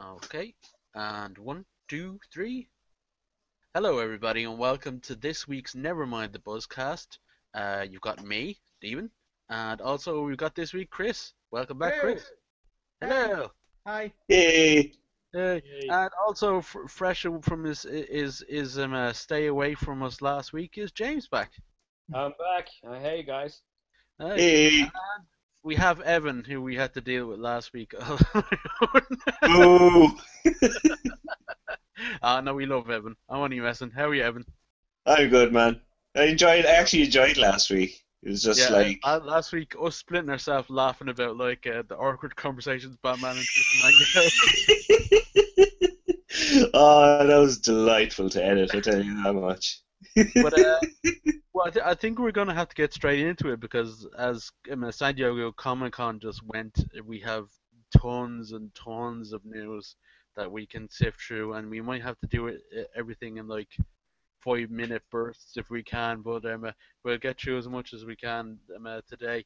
Okay, and one, two, three. Hello, everybody, and welcome to this week's Nevermind the Buzzcast. You've got me, Steven, and also we've got this week Chris. Welcome back, Hello. Chris. Hi. Hello. Hi. Hey, Yay. And also fresh from his stay away from us last week is James back. I'm back. Hey guys. Hey, hey, we have Evan, who we had to deal with last week. boo! No, we love Evan. I'm only messing. How are you, Evan? I'm good, man. I actually enjoyed last week. It was just Yeah, like, last week us splitting ourselves laughing about the awkward conversations Batman and Superman oh, that was delightful to edit, I tell you that much. get. But well, I think we're gonna have to get straight into it because as San Diego Comic Con just went, we have tons and tons of news that we can sift through, and we might have to do it everything in like 5 minute bursts if we can. But we'll get through as much as we can today.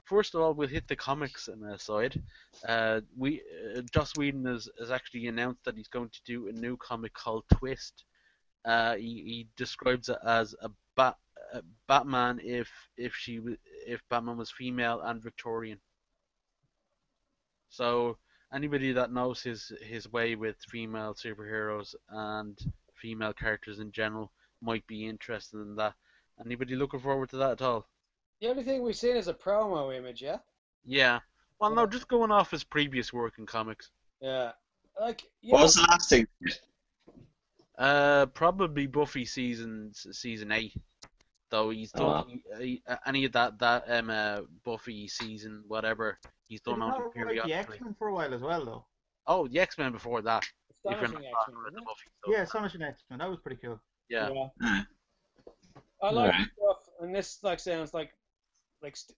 First of all, we'll hit the comics side. Joss Whedon has actually announced that he's going to do a new comic called Twist. He describes it as a Batman if Batman was female and Victorian. So anybody that knows his way with female superheroes and female characters in general might be interested in that. Anybody looking forward to that at all? The only thing we've seen is a promo image, yeah? Yeah. Well, no, just going off his previous work in comics. Yeah. Like, What yeah, was the last thing? Probably Buffy season 8. Though he's done Oh, any of that Buffy season whatever he's Did done he only not write the periodically. X-Men for a while as well, though? Oh, the X Men before that. If you're not Astonishing talking X-Men, about isn't the it? Buffy Yeah, stuff. Astonishing X-Men. That was pretty cool. Yeah. Yeah. hmm, I like the alright. stuff, and this like sounds like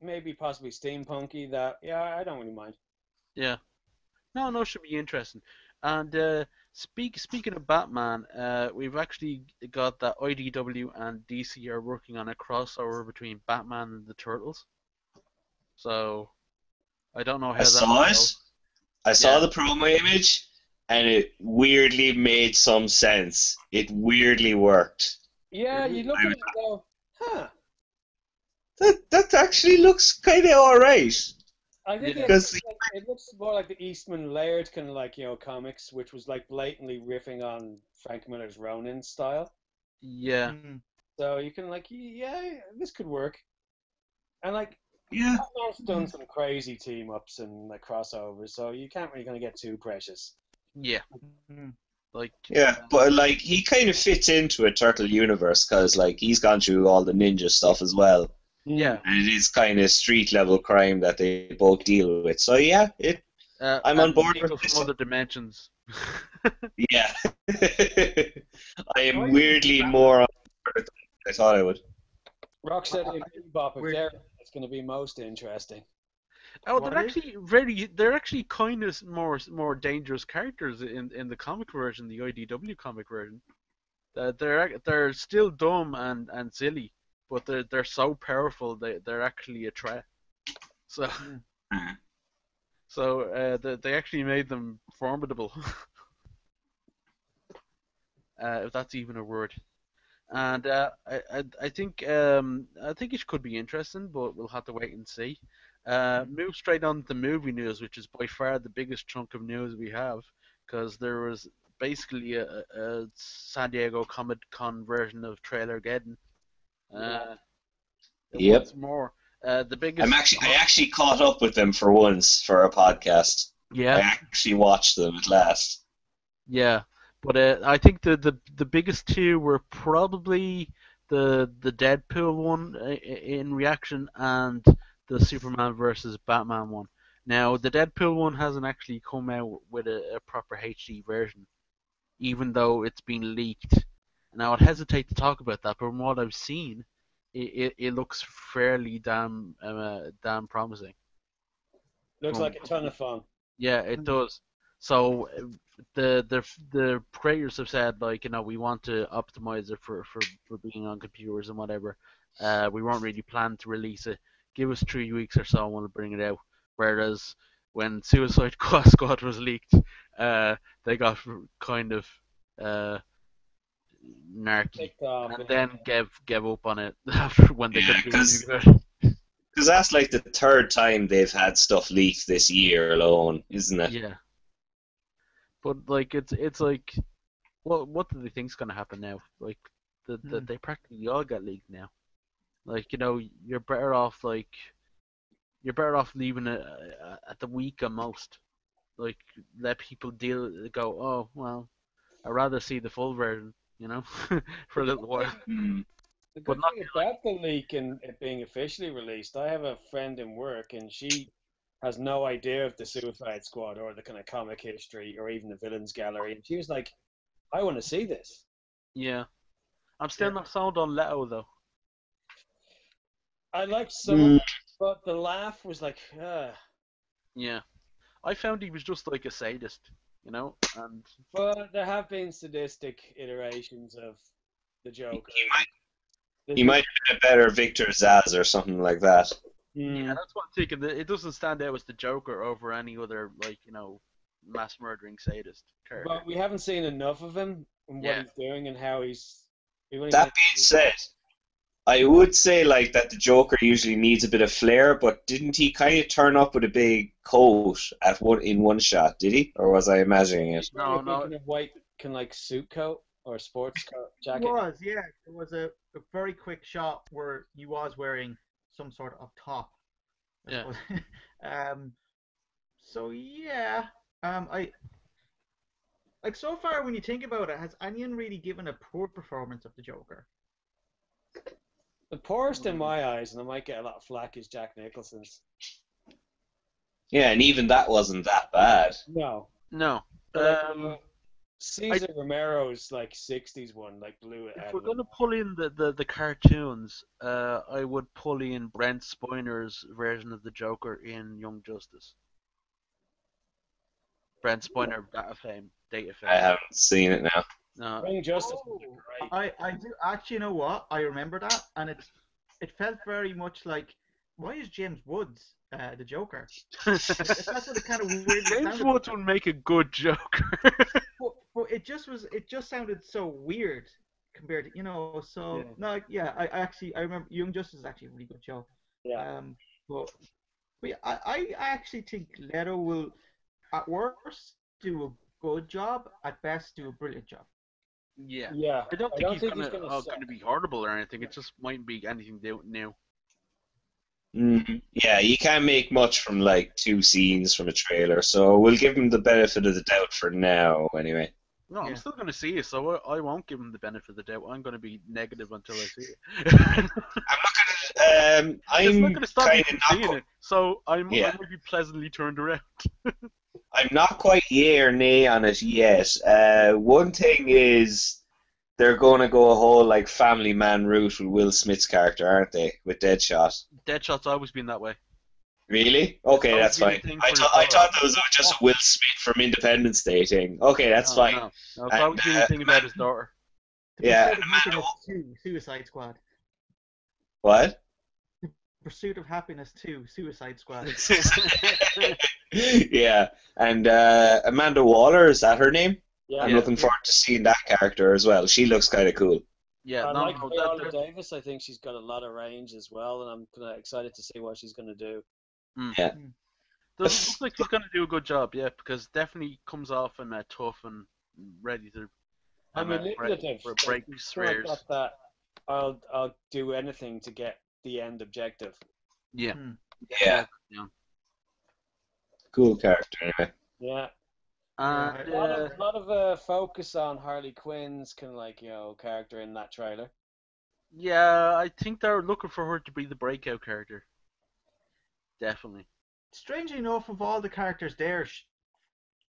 maybe possibly steampunky. That yeah, I don't really mind. Yeah. No, should be interesting. And speaking of Batman, we've actually got that IDW and DC are working on a crossover between Batman and the Turtles. So I don't know I how that will saw it. go. I saw Yeah, the promo image, and it weirdly made some sense. It weirdly worked. Yeah, you look I at was, it and go, huh? that actually looks kind of alright. I think yeah, it looks more like the Eastman Laird kind of like comics, which was like blatantly riffing on Frank Miller's Ronin style. yeah, Mm. So you can like, yeah, this could work. And like Yeah. Batman's done some crazy team ups and like crossovers, so you can't really gonna get too precious. yeah. Mm. Like, Yeah, but like he kind of fits into a turtle universe because like he's gone through all the ninja stuff as well, yeah. and it is kind of street level crime that they both deal with. So yeah, it I'm on And board with people from this. other dimensions. Yeah, I am Why weirdly Batman? more on board than I thought I would. Rocksteady and Bebop, if Weird. they're it's gonna be most interesting. Oh, What they're is? actually they're actually kind of more dangerous characters in the comic version, the IDW comic version. They're still dumb and silly, but they're so powerful they're actually a threat. So Mm. they actually made them formidable, if that's even a word. And I think it could be interesting, but we'll have to wait and see. Move straight on to movie news, which is by far the biggest chunk of news we have, because there was basically a San Diego Comic Con version of Trailer Geddon. Yeah. Once Yep, more, the biggest. I actually caught up with them for once for a podcast. I Yeah, actually watched them at last. yeah, but I think the biggest two were probably the Deadpool one in reaction and the Superman versus Batman one. Now the Deadpool one hasn't actually come out with a proper HD version, even though it's been leaked. Now I'd hesitate to talk about that, but from what I've seen, it looks fairly damn promising. Looks From like a ton of fun. Yeah, it Mm. does. So the creators have said like we want to optimize it for being on computers and whatever. We won't really plan to release it. Give us 3 weeks or so and we'll bring it out. Whereas when Suicide Squad was leaked, they got kind of uh, narky, Picked off. and then gave up on it after when they Yeah, couldn't do anything because about it. that's like the third time they've had stuff leaked this year alone, isn't it? Yeah, but like it's like what do they think's gonna happen now? Like they practically all got leaked now. Like you're better off leaving it at the week at most. Like let people go. Oh well, I'd rather see the full version, for a little while. Hmm. The But good not thing about the leak and it being officially released, I have a friend in work and she has no idea of the Suicide Squad or the kind of comic history or even the villains gallery, and she was like, "I want to see this." yeah. I'm still Yeah. not sold on Leto though. I liked some of Mm, it, but the laugh was like, Yeah. I found he was just like a sadist, and But there have been sadistic iterations of the Joker. he might There's he might have been a better Victor Zaz or something like that. yeah, that's what I'm thinking. It doesn't stand out as the Joker over any other mass murdering sadist character. But we haven't seen enough of him and what Yeah. he's doing and how he's. We've only That being said, I would say like that the Joker usually needs a bit of flair, but didn't he kind of turn up with a big coat in one shot? Did he, or was I imagining it? No, a no. kind of white, kind of like suit coat or sports coat It jacket. was, yeah. There was a very quick shot where he was wearing some sort of top. I Yeah. suppose. So yeah. I like so far when you think about it, has anyone really given a poor performance of the Joker? The poorest in my eyes, and I might get a lot of flack, is Jack Nicholson's. Yeah, and even that wasn't that bad. No. No. But, like, Cesar Romero's like '60s one, like blew it If out we're of the gonna pull in the cartoons, I would pull in Brent Spiner's version of the Joker in Young Justice. Brent Spiner, Data I Fame. haven't seen it now. No, Young Justice was Oh, great. I do actually. You know what? I remember that, and it felt very much like, why is James Woods the Joker? That's what it kind of weirdly James sounded Woods like. would make a good Joker. But it just sounded so weird compared to, so Yeah. no, yeah, I remember Young Justice is actually a really good show. Yeah. But yeah, I actually think Leto will at worst do a good job, at best do a brilliant job. Yeah. Yeah. I don't I think don't he's think gonna he's gonna suck. gonna be horrible or anything. It just mightn't be anything new. Yeah, you can't make much from like two scenes from a trailer, so we'll give him the benefit of the doubt for now, anyway. No, I'm Yeah. still gonna see it, so I won't give him the benefit of the doubt. I'm gonna be negative until I see it. I'm not gonna. It's I'm not gonna stop me kind from of not. seeing it, so I Yeah, might be pleasantly turned around. I'm not quite yay or nay on it yet. One thing is they're going to go a whole like family man route with Will Smith's character, aren't they? With Deadshot. Deadshot's always been that way. Really? It's Okay, always that's been a fine. thing I for his thought I daughter. thought that was just a Will Smith from Independence Day thing. Okay, that's No, fine. no, it's And, always been a thing about his daughter. The Yeah, Pursuit of Happiness 2, Suicide Squad. what? Pursuit of Happiness 2, Suicide Squad. Yeah, and Amanda Waller, is that her name? Yeah. I'm Yeah. looking forward to seeing that character as well. She looks kind of cool. Yeah, I no, like no, Viola Davis. I think she's got a lot of range as well, and I'm kind of excited to see what she's going to do. Yeah. Looks like she's gonna do a good job, yeah, because definitely comes off and tough and ready to Manipulative. for Like, break she's kinda rares. got that. I'll do anything to get the end objective. Yeah. Yeah, Yeah. cool character anyway. Yeah. And A lot of focus on Harley Quinn's kind of like character in that trailer. yeah, I think they're looking for her to be the breakout character. Definitely. Strangely enough, of all the characters there,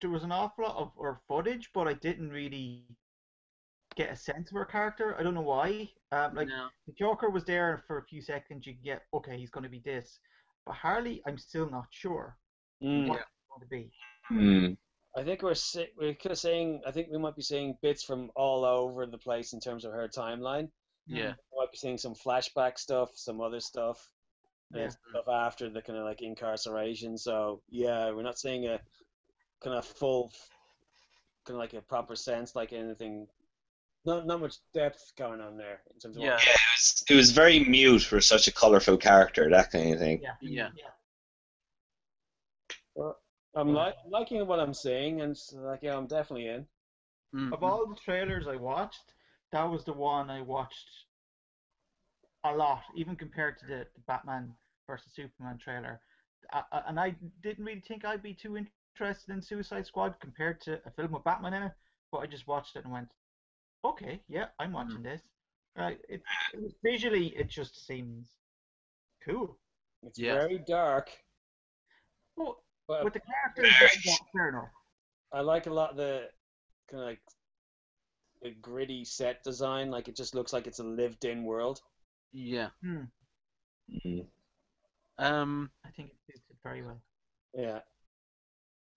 there was an awful lot of her footage, but I didn't really get a sense of her character. I don't know why. Like No. the Joker was there for a few seconds. You get okay, he's going to be this, but Harley, I'm still not sure Mm. what it's going to be. Hmm. I think we're kind of saying. I think we might be seeing bits from all over the place in terms of her timeline. Yeah. We might be seeing some flashback stuff, some other stuff. and Yeah. it's stuff after the kind of like incarceration. So yeah, we're not seeing a kind of full, kind of like a proper sense, like anything. Not much depth going on there in terms of what. Yeah, Yeah, it was very mute for such a colorful character, that kind of thing. Yeah. yeah. Well, I'm But liking what I'm seeing, and it's like yeah, I'm definitely in. of Mm-hmm. all the trailers I watched, that was the one I watched a lot, even compared to the Batman versus Superman trailer. And I didn't really think I'd be too interested in Suicide Squad compared to a film with Batman in it, but I just watched it and went, okay, yeah, I'm watching this. Right? It was visually, it just seems cool. It's Yeah. very dark, But but with the characters, yeah, fair enough. I like a lot of the kind of like the gritty set design. Like it just looks like it's a lived-in world. Yeah. Hmm. Mhm. I think it suits it very well. Yeah.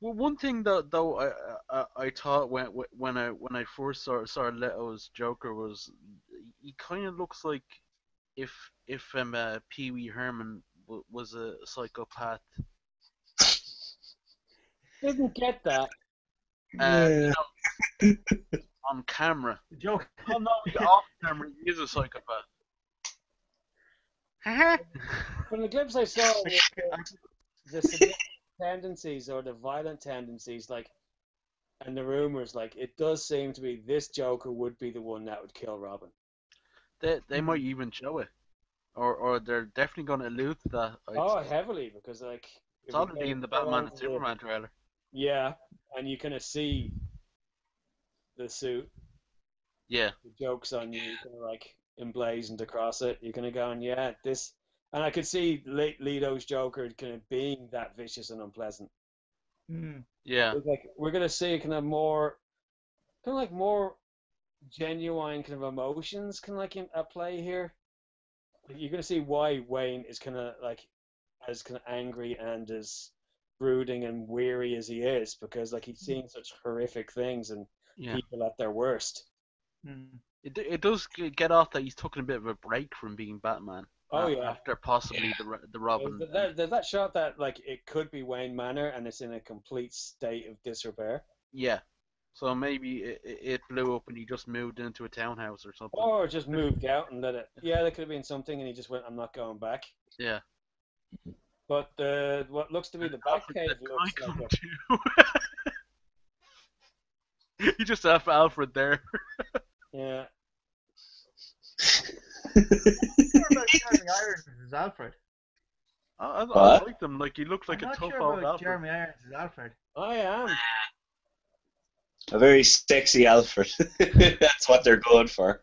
Well, one thing that though I thought when I first saw Leto's Joker was he kind of looks like if Pee Wee Herman was a psychopath. Didn't get that. You know, on camera. The joke. Oh no, off camera he is a psychopath. From the glimpse I saw, the sadistic tendencies or the violent tendencies, like, and the rumors, like, it does seem to be this Joker would be the one that would kill Robin. They might even show it, or they're definitely going to allude to that. Oh, heavily, because like It's if we already in the go Batman on and to Superman trailer. yeah, and you kind of see the suit, Yeah, the jokes on you, kind of like emblazoned across it. You're kind of going, yeah, this, and I could see Leto's Joker kind of being that vicious and unpleasant. Hmm. yeah, It's like we're gonna see kind of more, kind of like more genuine kind of emotions, kind of like at play here. Like, you're gonna see why Wayne is kind of like as kind of angry and as brooding and weary as he is, because like he's seen such horrific things and yeah. people at their worst. Hmm. It does get off that he's taking a bit of a break from being Batman. Oh yeah. After possibly the Robin. There's that shot that like it could be Wayne Manor and it's in a complete state of disrepair. Yeah. So maybe it blew up and he just moved into a townhouse or something. Or just moved out and let it. Yeah, there could have been something, and he just went, "I'm not going back." Yeah. But what looks to be the Batcave looks like You just have Alfred there. yeah. What about Jeremy Irons as Alfred? I What? like them. Like he looks like I'm a not tough sure old about Alfred. Jeremy Irons as Alfred. I am. A very sexy Alfred. That's what they're going for.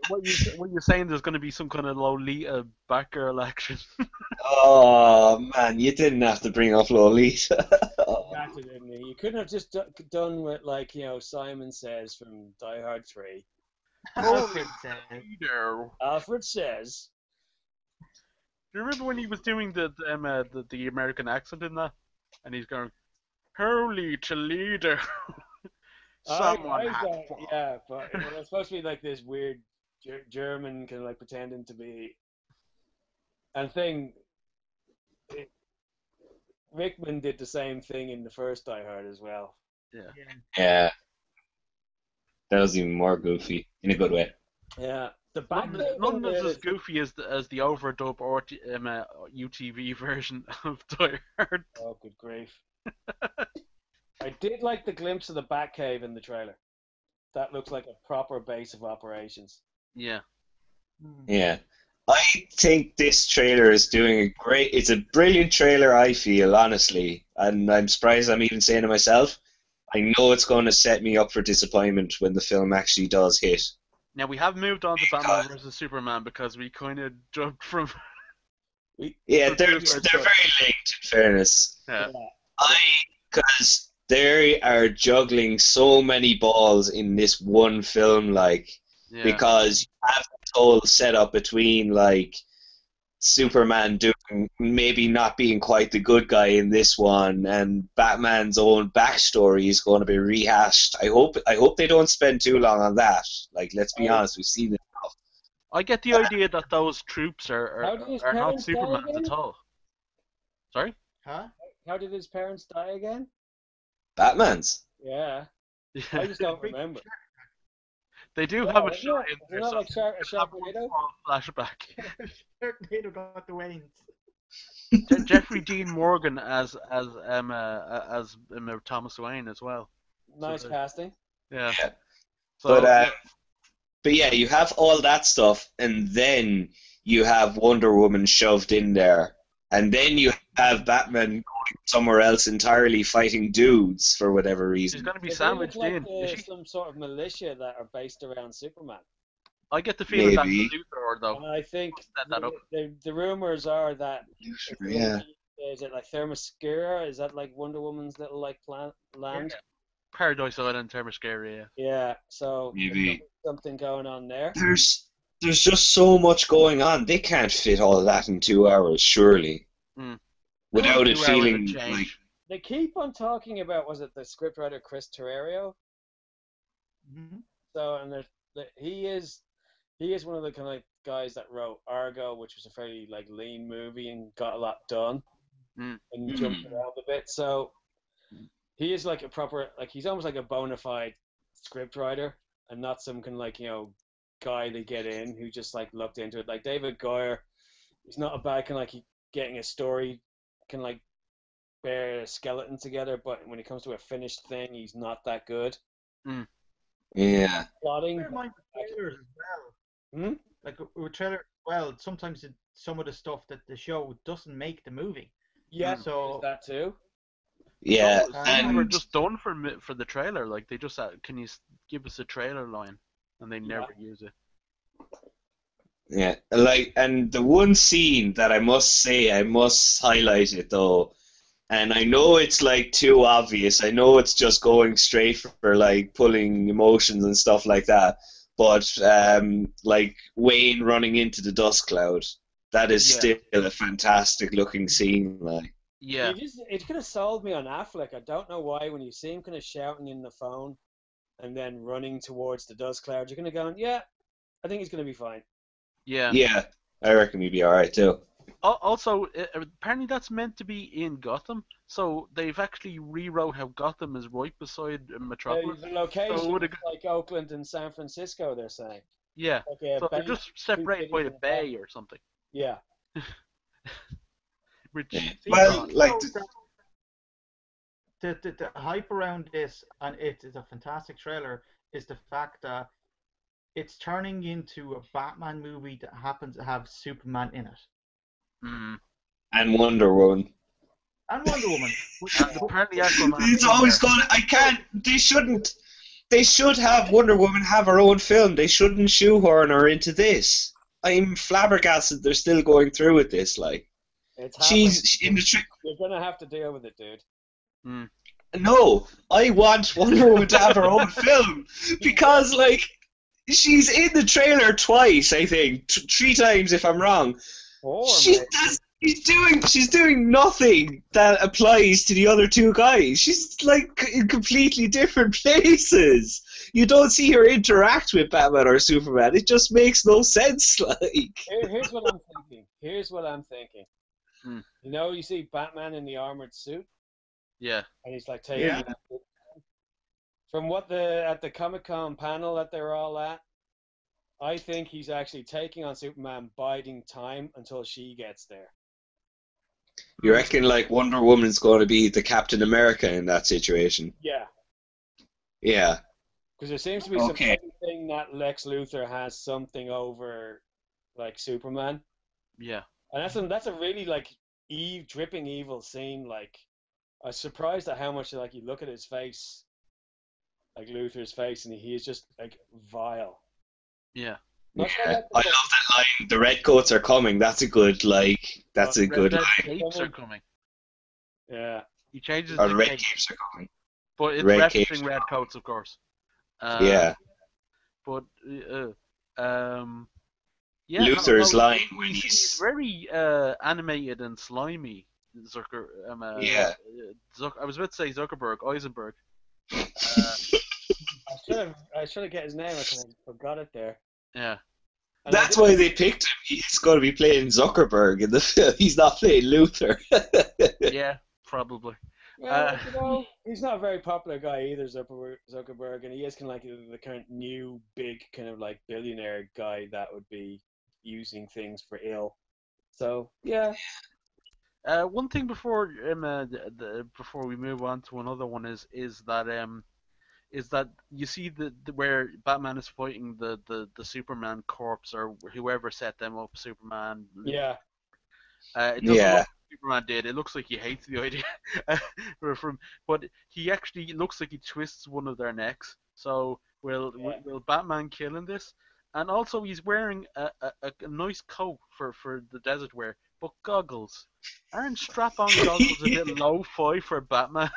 What you're saying? There's going to be some kind of Lolita Batgirl action. Oh man, you didn't have to bring up Lolita. Exactly, didn't he? You couldn't have just done what, like, Simon Says from Die Hard 3. Alfred said. Leader. Alfred Says. Do you remember when he was doing the American accent in that? And he's going, "Holy Toledo." Someone had fun. Yeah, but it was supposed to be like this weird German kind of like pretending to be. And Rickman did the same thing in the first Die Hard as well. Yeah. Yeah, that was even more goofy in a good way. Yeah, the None is as goofy as the overdub or UTV version of Die Hard. Oh, good grief! I did like the glimpse of the Batcave in the trailer. That looks like a proper base of operations. Yeah. Yeah. I think this trailer is doing it's a brilliant trailer, I feel, honestly. And I'm surprised I'm even saying it myself. I know it's going to set me up for disappointment when the film actually does hit. Now we have moved on to Batman versus Superman because we kind of jumped from. Yeah, they're very linked, in fairness. Yeah. Because they are juggling so many balls in this one film, like, Yeah. because you have this whole setup between, like, Superman doing maybe not being quite the good guy in this one, and Batman's own backstory is going to be rehashed. I hope they don't spend too long on that. Like, let's be honest, we've seen it I get the idea that those troops How did his are not parents die Superman's again? at all. Sorry? Huh? How did his parents die again? Batman's. Yeah, I Yeah. just don't remember. They do Yeah, have a isn't shot it? in Isn't there, that so like a you can have one Sharknado? small flashback. Sharknado got the Waynes. Jeffrey Dean Morgan as Thomas Wayne as well. So Nice casting. yeah. Yeah. But So yeah, but yeah, you have all that stuff, and then you have Wonder Woman shoved in there, and then you have Batman going somewhere else entirely fighting dudes for whatever she's reason. gonna be So they look sandwiched like in. Is she? some sort of militia that are based around Superman. I get the feeling that's Maybe. Luthor though. And I think Set that up. the rumors are that it's the Yeah. little, is it like Themyscira? Is that like Wonder Woman's little like land? Paradise Island, Themyscira. Yeah, so Maybe. something going on there. There's just so much going on. They can't fit all that in 2 hours, surely. Mm. Without it 2 hours and feeling change. like They keep on talking about, was it the scriptwriter Chris Terrario? Mm-hmm. So, and he is one of the kind of guys that wrote Argo, which was a fairly like lean movie and got a lot done Mm. and jumped around a bit. So he is like a proper, like he's almost like a bona fide scriptwriter and not some kind of like, guy they get in who just like looked into it. Like David Goyer, he's not a bad kind of like getting a story can like bear a skeleton together, but when it comes to a finished thing, he's not that good. Mm. yeah. Plotting. Bear in mind with trailers as well. Hmm? Like with trailer, well, sometimes some of the stuff that the show doesn't make the movie. Yeah, So that too. Yeah. Some were And just done for the trailer. Like they just said, "Can you give us a trailer line?" And they Yeah. never use it. yeah, like, and the one scene that I must say, I must highlight it though, and I know it's like too obvious. I know it's just going straight for like pulling emotions and stuff like that. But like Wayne running into the dust cloud, that is Yeah. still a fantastic looking scene. Like, Yeah. It could have sold me on Affleck. I don't know why. When you see him kind of shouting in the phone and then running towards the dust cloud, you're kind of going, yeah, I think he's going to be fine. Yeah. yeah, I reckon he'd be all right too. Also, apparently that's meant to be in Gotham, so they've actually rewrote how Gotham is right beside Metropolis. The location would've is like Oakland and San Francisco, they're saying. Yeah. Okay, So they're just separated by the bay or something. Yeah. Which Yeah. seems Well, odd. like, the hype around this, and it is a fantastic trailer, is the fact that it's turning into a Batman movie that happens to have Superman in it. Mm. and Wonder Woman. And Wonder Woman. And apparently Aquaman. It's always going. I can't. They shouldn't. They should have Wonder Woman have her own film. They shouldn't shoehorn her into this. I'm flabbergasted. They're still going through with this. Like, It's she's in the. You're going to have to deal with it, dude. Mm. No, I want Wonder Woman to have her own film because, like, she's in the trailer twice. I think 3 times, if I'm wrong. She's doing nothing that applies to the other two guys. She's like in completely different places. You don't see her interact with Batman or Superman. It just makes no sense. Like, Here's what I'm thinking. Hmm. You see Batman in the armored suit, Yeah. and he's like taking. Yeah. From what at the Comic-Con panel that they're all at, I think he's actually taking on Superman, biding time until she gets there. you reckon like Wonder Woman's going to be the Captain America in that situation? Yeah, Yeah. because there seems to be Okay. something that Lex Luthor has something over, like Superman, Yeah. and that's a really like dripping evil scene. Like, I was surprised at how much like you look at his face, like Luthor's face, and he is just like vile. Yeah. Not sure Yeah. that's I love that line. The redcoats are coming. That's a good like. That's a good Red line. capes are coming. Yeah. He changes Or the the red cape, capes are coming. but it's red capes referencing are red coats, of course. Yeah. But yeah, Luther's line he's, when he's very animated and slimy. Zucker. Yeah. I was about to say Zuckerberg, Eisenberg. I should have get his name. I kind of forgot it there. Yeah. And That's why they picked him. He's going to be playing Zuckerberg in the film. He's not playing Luther. Yeah, probably. well, he's not a very popular guy either, Zuckerberg, and he is kind of like the kind of new big kind of like billionaire guy that would be using things for ill. So yeah, One thing before before we move on to another one is that you see where Batman is fighting the Superman corpse or whoever set them up, Superman. yeah, It doesn't look Yeah. like Superman did. It looks like he hates the idea. But he actually looks like he twists one of their necks. So will Batman kill in this? And also he's wearing a nice coat for the desert wear, but goggles. Aren't strap-on goggles a bit low-fi for Batman?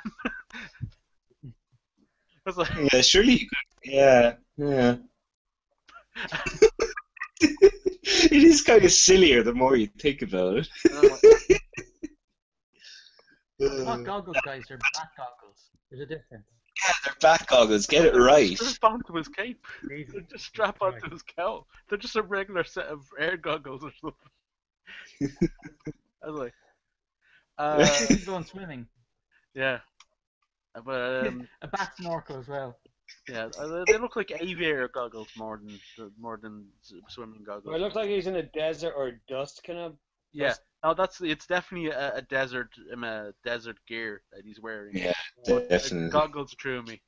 It's like, Yeah, surely you could. Yeah. Yeah. It is kind of sillier the more you think about it. It's not goggles, guys. They're bat goggles. There's a difference. Yeah, they're bat goggles. Get it right. strap onto his cape. Jesus. They're just strap onto his cowl. They're just a regular set of air goggles or something. I was like, He's going swimming. yeah, but A bat snorkel as well. yeah, they look like aviator goggles more than swimming goggles. well, it looks like he's in a desert or dust kind of. Yeah, no, it's definitely a desert gear that he's wearing. Yeah, But definitely. goggles drew me.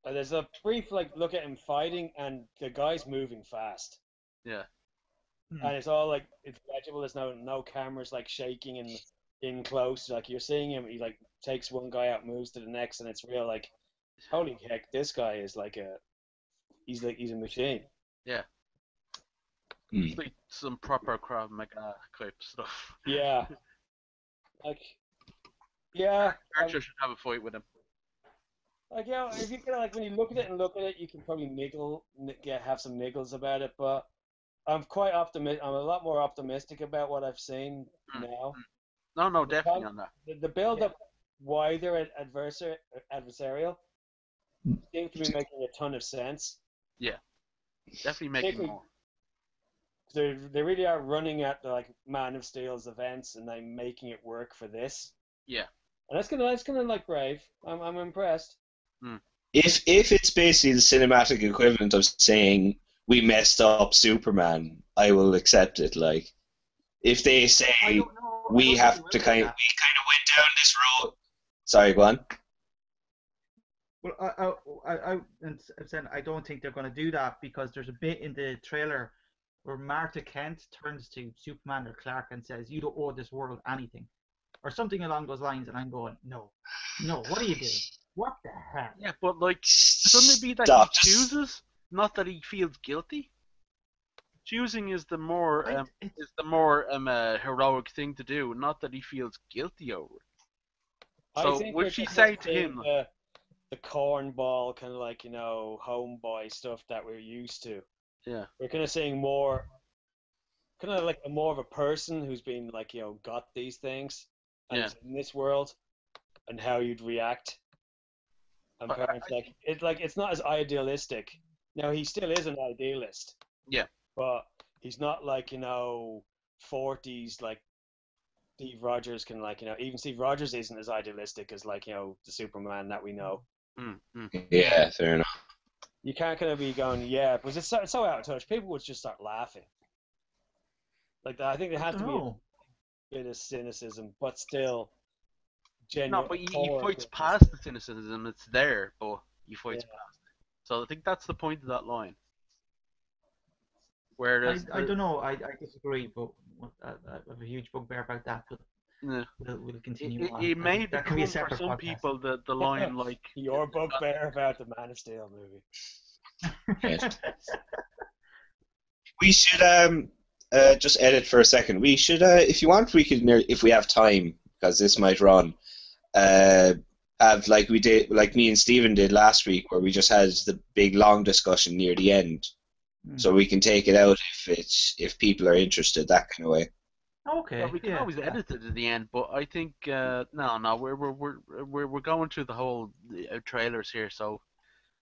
There's a brief like look at him fighting, and the guy's moving fast. Yeah. And it's all like it's legible. There's no cameras like shaking and in close. Like you're seeing him, he like takes one guy out, moves to the next, and it's real. Like, holy heck, this guy is like he's a machine. Yeah. It's like some proper Krav Maga type stuff. Yeah. Like, yeah. Archer should have a fight with him. Like, yeah, if you kind of like when you look at it, you can probably have some niggles about it. But I'm quite optimistic. I'm a lot more optimistic about what I've seen now. No, definitely on that. The build up, why they're adversarial, seems to be making a ton of sense. Yeah, definitely making more. They really are running at the like Man of Steel's events and then making it work for this. Yeah, and that's gonna like brave. I'm impressed. If it's basically the cinematic equivalent of saying we messed up Superman, I will accept it. Like if they say we have to we kind of went down this road. Sorry, go on. Well, I'm saying I don't think they're going to do that because there's a bit in the trailer where Martha Kent turns to Superman or Clark and says, "You don't owe this world anything," or something along those lines, and I'm going, "No, what are you doing? What the heck?" Yeah, but like, shouldn't it be that he chooses, not that he feels guilty? Choosing is the more heroic thing to do, not that he feels guilty over it. So would she say to him? The cornball kind of like homeboy stuff that we're used to. Yeah. We're kind of seeing more, kind of like more of a person who's been like got these things and in this world, and how you'd react. And parents it's not as idealistic. Now he still is an idealist. Yeah. But he's not like 40s like Steve Rogers can even Steve Rogers isn't as idealistic as like the Superman that we know. Yeah, fair enough. You can't kind of be going, yeah, because it's so out of touch. People would just start laughing. Like that. I think there has to be a bit of cynicism, but still genuine. No, but he fights past the cynicism. It's there, but he fights past it. So I think that's the point of that line. Whereas I don't know. I disagree, but I have a huge bugbear about that. But we'll continue on. It may that become for some people the line like your bugbear about the Man of Steel movie. Yes. We should just edit for a second. We should, if you want, we could, if we have time, because this might run, have like we did, like me and Stephen did last week, where we just had the big long discussion near the end, so we can take it out if people are interested, that kind of way. Okay. Well, we can always edit it at the end, but I think no, we're going through the whole trailers here, so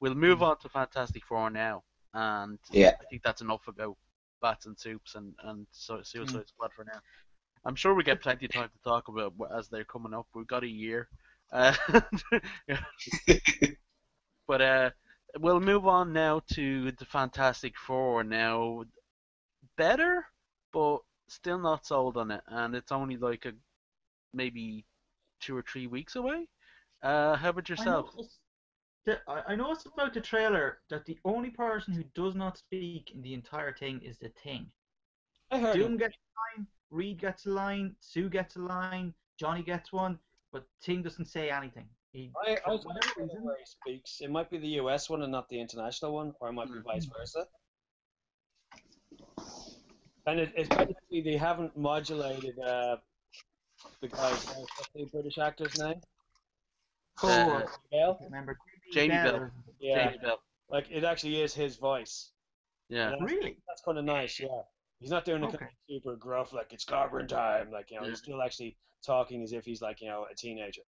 we'll move on to Fantastic Four now. and Yeah. I think that's enough about Bats and Soups and Suicide Mm. Squad for now. I'm sure we get plenty of time to talk about as they're coming up. We've got a year, yeah. But we'll move on now to the Fantastic Four. Now, better, but still not sold on it, and it's only like maybe 2 or 3 weeks away. How about I yourself? noticed I noticed about the trailer that the only person who does not speak in the entire thing is the Thing. I heard him. Doom gets a line, Reed gets a line, Sue gets a line, Johnny gets one, but Thing doesn't say anything. I For don't whatever know reason. where he speaks. It might be the US one and not the international one, or it might be vice versa. And it's basically they haven't modulated the guy's voice. What's the British actor's name? Oh, I Bell? can't remember. Jamie Bell Bell. or Yeah, Jamie Bell. like it actually is his voice. Yeah. And Really? that's kind of nice, yeah. He's not doing it kind Okay. of super gruff, like it's carbon time. Like, Yeah. he's still actually talking as if he's like, a teenager.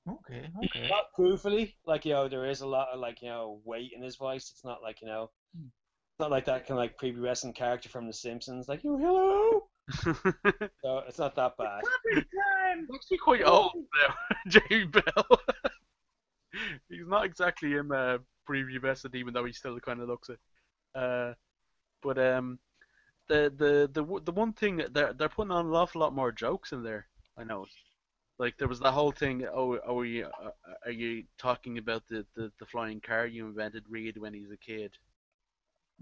Okay. Not goofily, like, there is a lot of like, weight in his voice. It's not like, it's not like that kind of like creepy wrestling character from The Simpsons, like, hello. So it's not that bad. Time. Actually quite old now, Jamie Bell. He's not exactly in prepubescent, even though he still kind of looks it. But the one thing they're putting on an awful lot more jokes in there. I know. Like there was that whole thing. Oh, are you talking about the flying car you invented, Reed, when he's a kid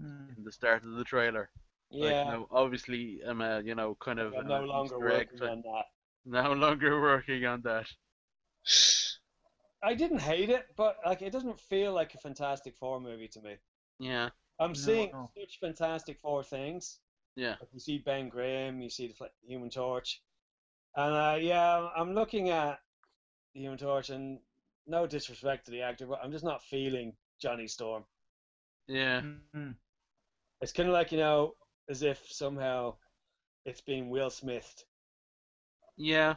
in the start of the trailer? Like, Yeah, obviously, kind of I'm no longer Easter egg. working on that. No longer working on that. I didn't hate it, but like it doesn't feel like a Fantastic Four movie to me. Yeah, I'm seeing No. such Fantastic Four things. yeah, Like you see Ben Grimm, you see the Human Torch, and I'm looking at the Human Torch, and no disrespect to the actor, but I'm just not feeling Johnny Storm. yeah, Mm-hmm. It's kind of like as if somehow it's being Will Smithed. yeah.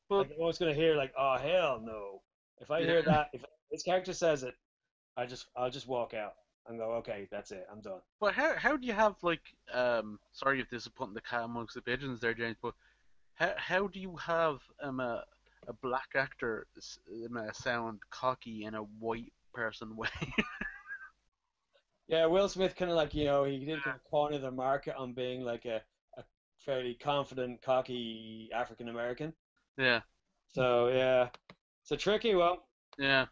But Like I'm always gonna hear like, oh hell no. If I hear that, if this character says it, I'll just walk out and go, okay, that's it, I'm done. But how do you have like sorry if this is putting the cat amongst the pigeons there, James, but how do you have a black actor sound cocky in a white person way? Yeah, Will Smith kind of like, he did kind of corner the market on being like a fairly confident, cocky African American. Yeah, So yeah, it's a tricky one. yeah.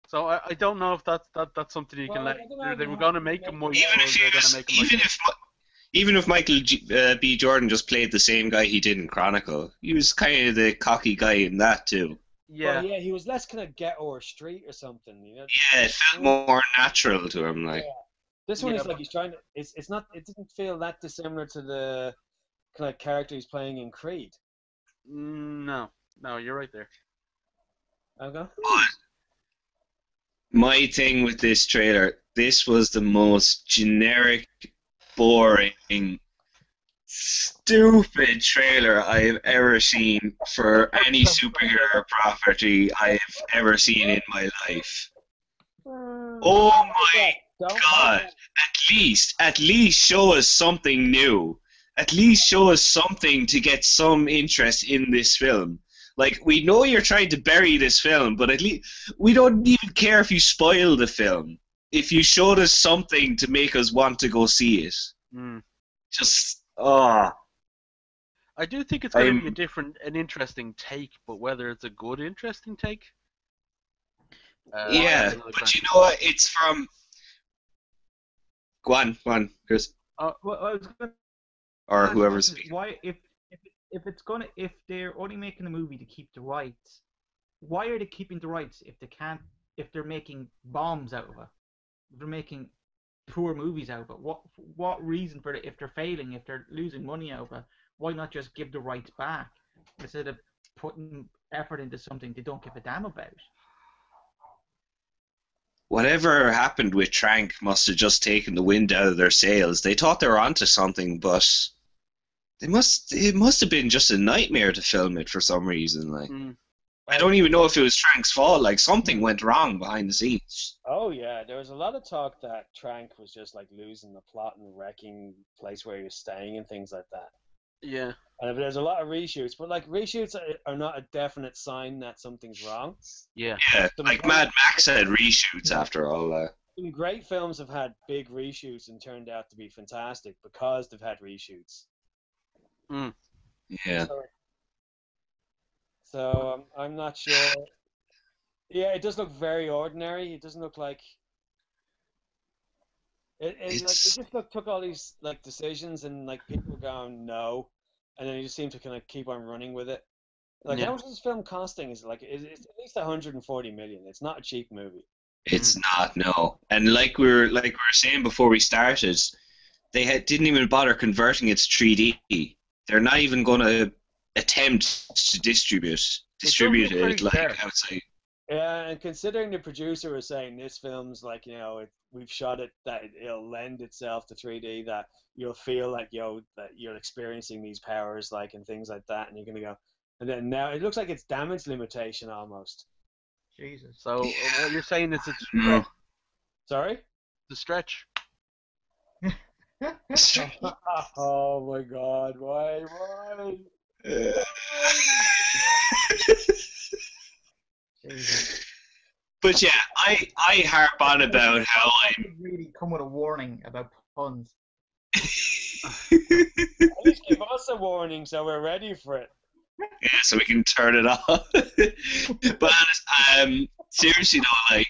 So I don't know if that's something you can Well, let. I don't know if They you were have gonna to make him make white, it. Even or if they're he gonna was, make him like. even if Michael B. Jordan just played the same guy he did in Chronicle, he was kind of the cocky guy in that too. Yeah, Well, yeah, he was less kind of ghetto or street or something, Yeah, it felt more natural to him, like. Yeah. This one Yeah, is like he's trying to. It's not. It didn't feel that dissimilar to the kind of character he's playing in Creed. no, you're right there. I go. My thing with this trailer, this was the most generic, boring, stupid trailer I've ever seen for any superhero property I've ever seen in my life. Oh my God! At least show us something new. At least show us something to get some interest in this film. Like, we know you're trying to bury this film, but at least we don't even care if you spoil the film. If you showed us something to make us want to go see it. Mm. Just, I do think it's going to be I'm, an interesting take, but whether it's a good, interesting take. yeah, that's another but you question. know what? It's from. Go on, Chris. Well, I was going to Or ask whoever's you, speaking. why if they're only making a movie to keep the rights, why are they keeping the rights if they're making bombs out of it? If they're making poor movies out of it, what reason for it? If they're failing, if they're losing money out of it, why not just give the rights back instead of putting effort into something they don't give a damn about? Whatever happened with Trank must have just taken the wind out of their sails. They thought they were onto something, but it must have been just a nightmare to film it for some reason. Like, Mm. I don't even know if it was Trank's fault. Like, something went wrong behind the scenes. Oh yeah, there was a lot of talk that Trank was just like losing the plot and wrecking the place where he was staying and things like that. Yeah. And there's a lot of reshoots, but like reshoots are not a definite sign that something's wrong. Yeah. Yeah, Some like great, Mad Max had reshoots after all. some great films have had big reshoots and turned out to be fantastic because they've had reshoots. Mm. Yeah, So, so I'm not sure. Yeah, it does look very ordinary. It doesn't look like like they it's just took all these like decisions and like people were going no, and then he just seemed to kind of keep on running with it. Like how Yeah. much is this film costing? Is it like it's at least 140 million. It's not a cheap movie. it's Mm. not, no. And like we were saying before we started, didn't even bother converting it to 3D. They're not even going to attempt to It does distribute look very it like sharp. outside. Yeah, and considering the producer was saying this film's like we've shot it that it'll lend itself to 3D, that you'll feel like that you're experiencing these powers like and things like that, and you're gonna go, and then now it looks like it's damage limitation almost. Jesus. So what you're saying is it's No. Sorry. the stretch. Oh my God! Why? Why? Jesus. But yeah, I harp on about how I could really come with a warning about puns. At least give us a warning so we're ready for it. yeah, so we can turn it off. But seriously though, like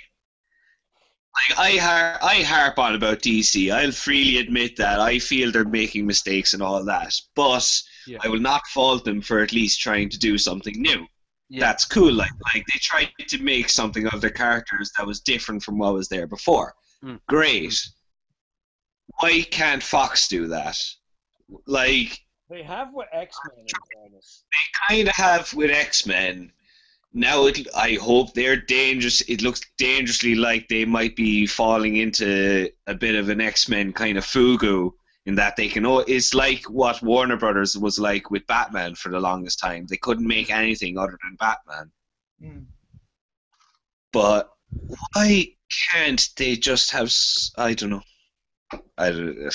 I harp on about DC. I'll freely admit that I feel they're making mistakes and all that, but Yeah. I will not fault them for at least trying to do something new. Yeah. That's cool. Like they tried to make something of their characters that was different from what was there before. Mm. Great. Why can't Fox do that? Like They have with X-Men in fairness. they kind of have with X-Men. Now I hope they're dangerous. It looks dangerously like they might be falling into a bit of an X-Men kind of fugu in that they can. It's like what Warner Brothers was like with Batman for the longest time. They couldn't make anything other than Batman. Mm. But why can't they just have? I don't know. I don't,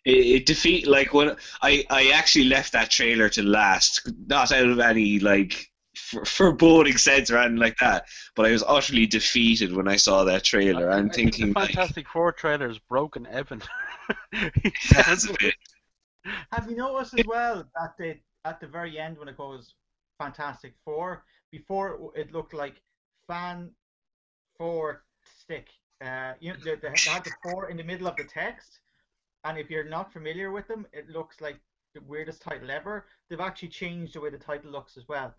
it defeat like when I actually left that trailer to last, not out of any like foreboding sense or anything like that, but I was utterly defeated when I saw that trailer. I'm I think the thinking like Fantastic Four trailer is broken Evan. He that's sounds a bit. Have you noticed as well that at the very end when it goes Fantastic Four, before it looked like Fan Four Stick. They had the four in the middle of the text, and if you're not familiar with them, it looks like the weirdest title ever. They've actually changed the way the title looks as well,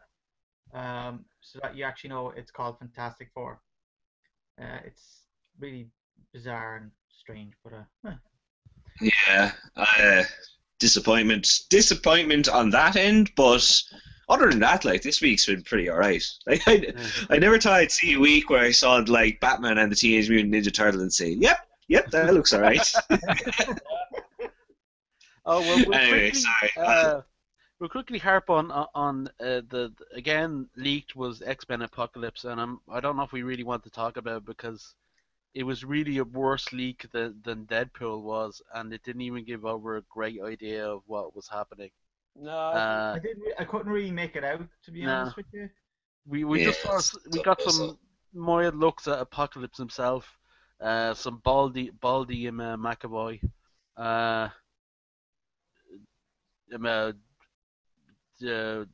so that you actually know it's called Fantastic Four. It's really bizarre and strange, but Yeah, disappointment on that end, but other than that, like this week's been pretty alright. Like I never thought I'd see a week where I saw like Batman and the Teenage Mutant Ninja Turtles and say, yep, that looks alright. Oh well, Anyway, sorry. we'll quickly harp on the again leaked was X-Men Apocalypse, and I don't know if we really want to talk about it because it was really a worse leak than Deadpool was, and it didn't even give over a great idea of what was happening. No, Uh, I couldn't really make it out, to be no, honest with you. we Yeah, just saw we got some mild looks at Apocalypse himself, some baldy McAvoy, uh, um, uh, uh,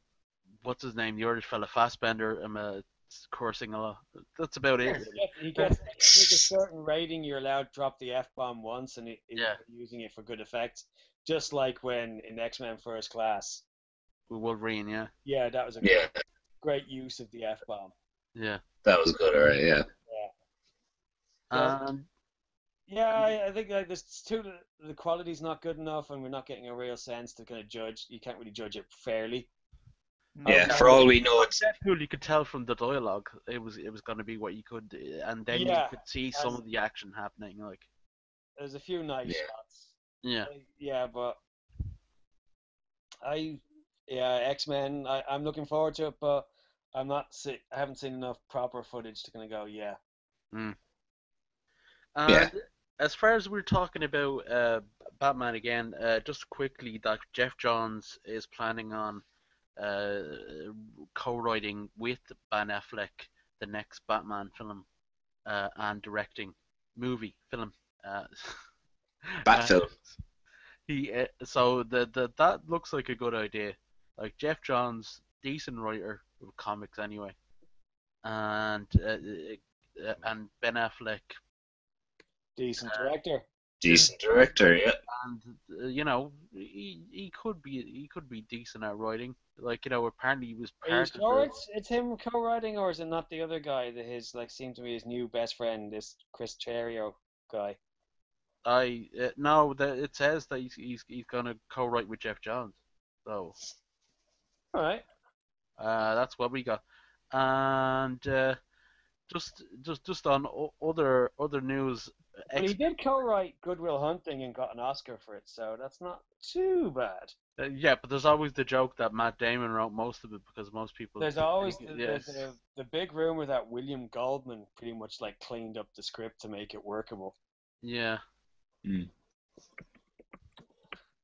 what's his name, the Irish fella, Fassbender, cursing a lot. That's about it. Yes. Really. he gets I think a certain rating. You're allowed to drop the F-bomb once, and Yeah, using it for good effect. Just like when in X-Men First Class. with Wolverine. Yeah, Yeah, that was a Yeah, great use of the F-bomb. yeah. that was good, alright, yeah. Yeah. So And yeah, I think like there's too the quality's not good enough, and we're not getting a real sense to kind of judge. You can't really judge it fairly. Yeah, No. for all we know, it's Deadpool, you could tell from the dialogue, it was going to be what you could, and then you Yeah, could see some of the action happening. Like, there's a few nice yeah. shots. yeah, Yeah, but I, X-Men. I'm looking forward to it, but I'm not. I haven't seen enough proper footage to kind of go. Yeah, Mm. Yeah. And as far as we're talking about Batman again, just quickly, that Jeff Johns is planning on uh, co-writing with Ben Affleck the next Batman film and directing movie film. Uh, Bat uh, film. he so the that looks like a good idea. Like Jeff Johns, decent writer of comics anyway, and Ben Affleck, Decent director. Yeah. Decent director, yeah. and he could be decent at writing. Like apparently he was Are you part of sure the. it's him co-writing, or is it not the other guy that his like seemed to be his new best friend, this Chris Cherio guy? I no, that it says that he's gonna co-write with Jeff Johns. So All right. that's what we got. And just on other news, But he X did co-write Goodwill Hunting and got an Oscar for it, so that's not too bad. yeah, but there's always the joke that Matt Damon wrote most of it because most people There's always think, the, yeah, the big rumor that William Goldman pretty much like cleaned up the script to make it workable. yeah. Mm.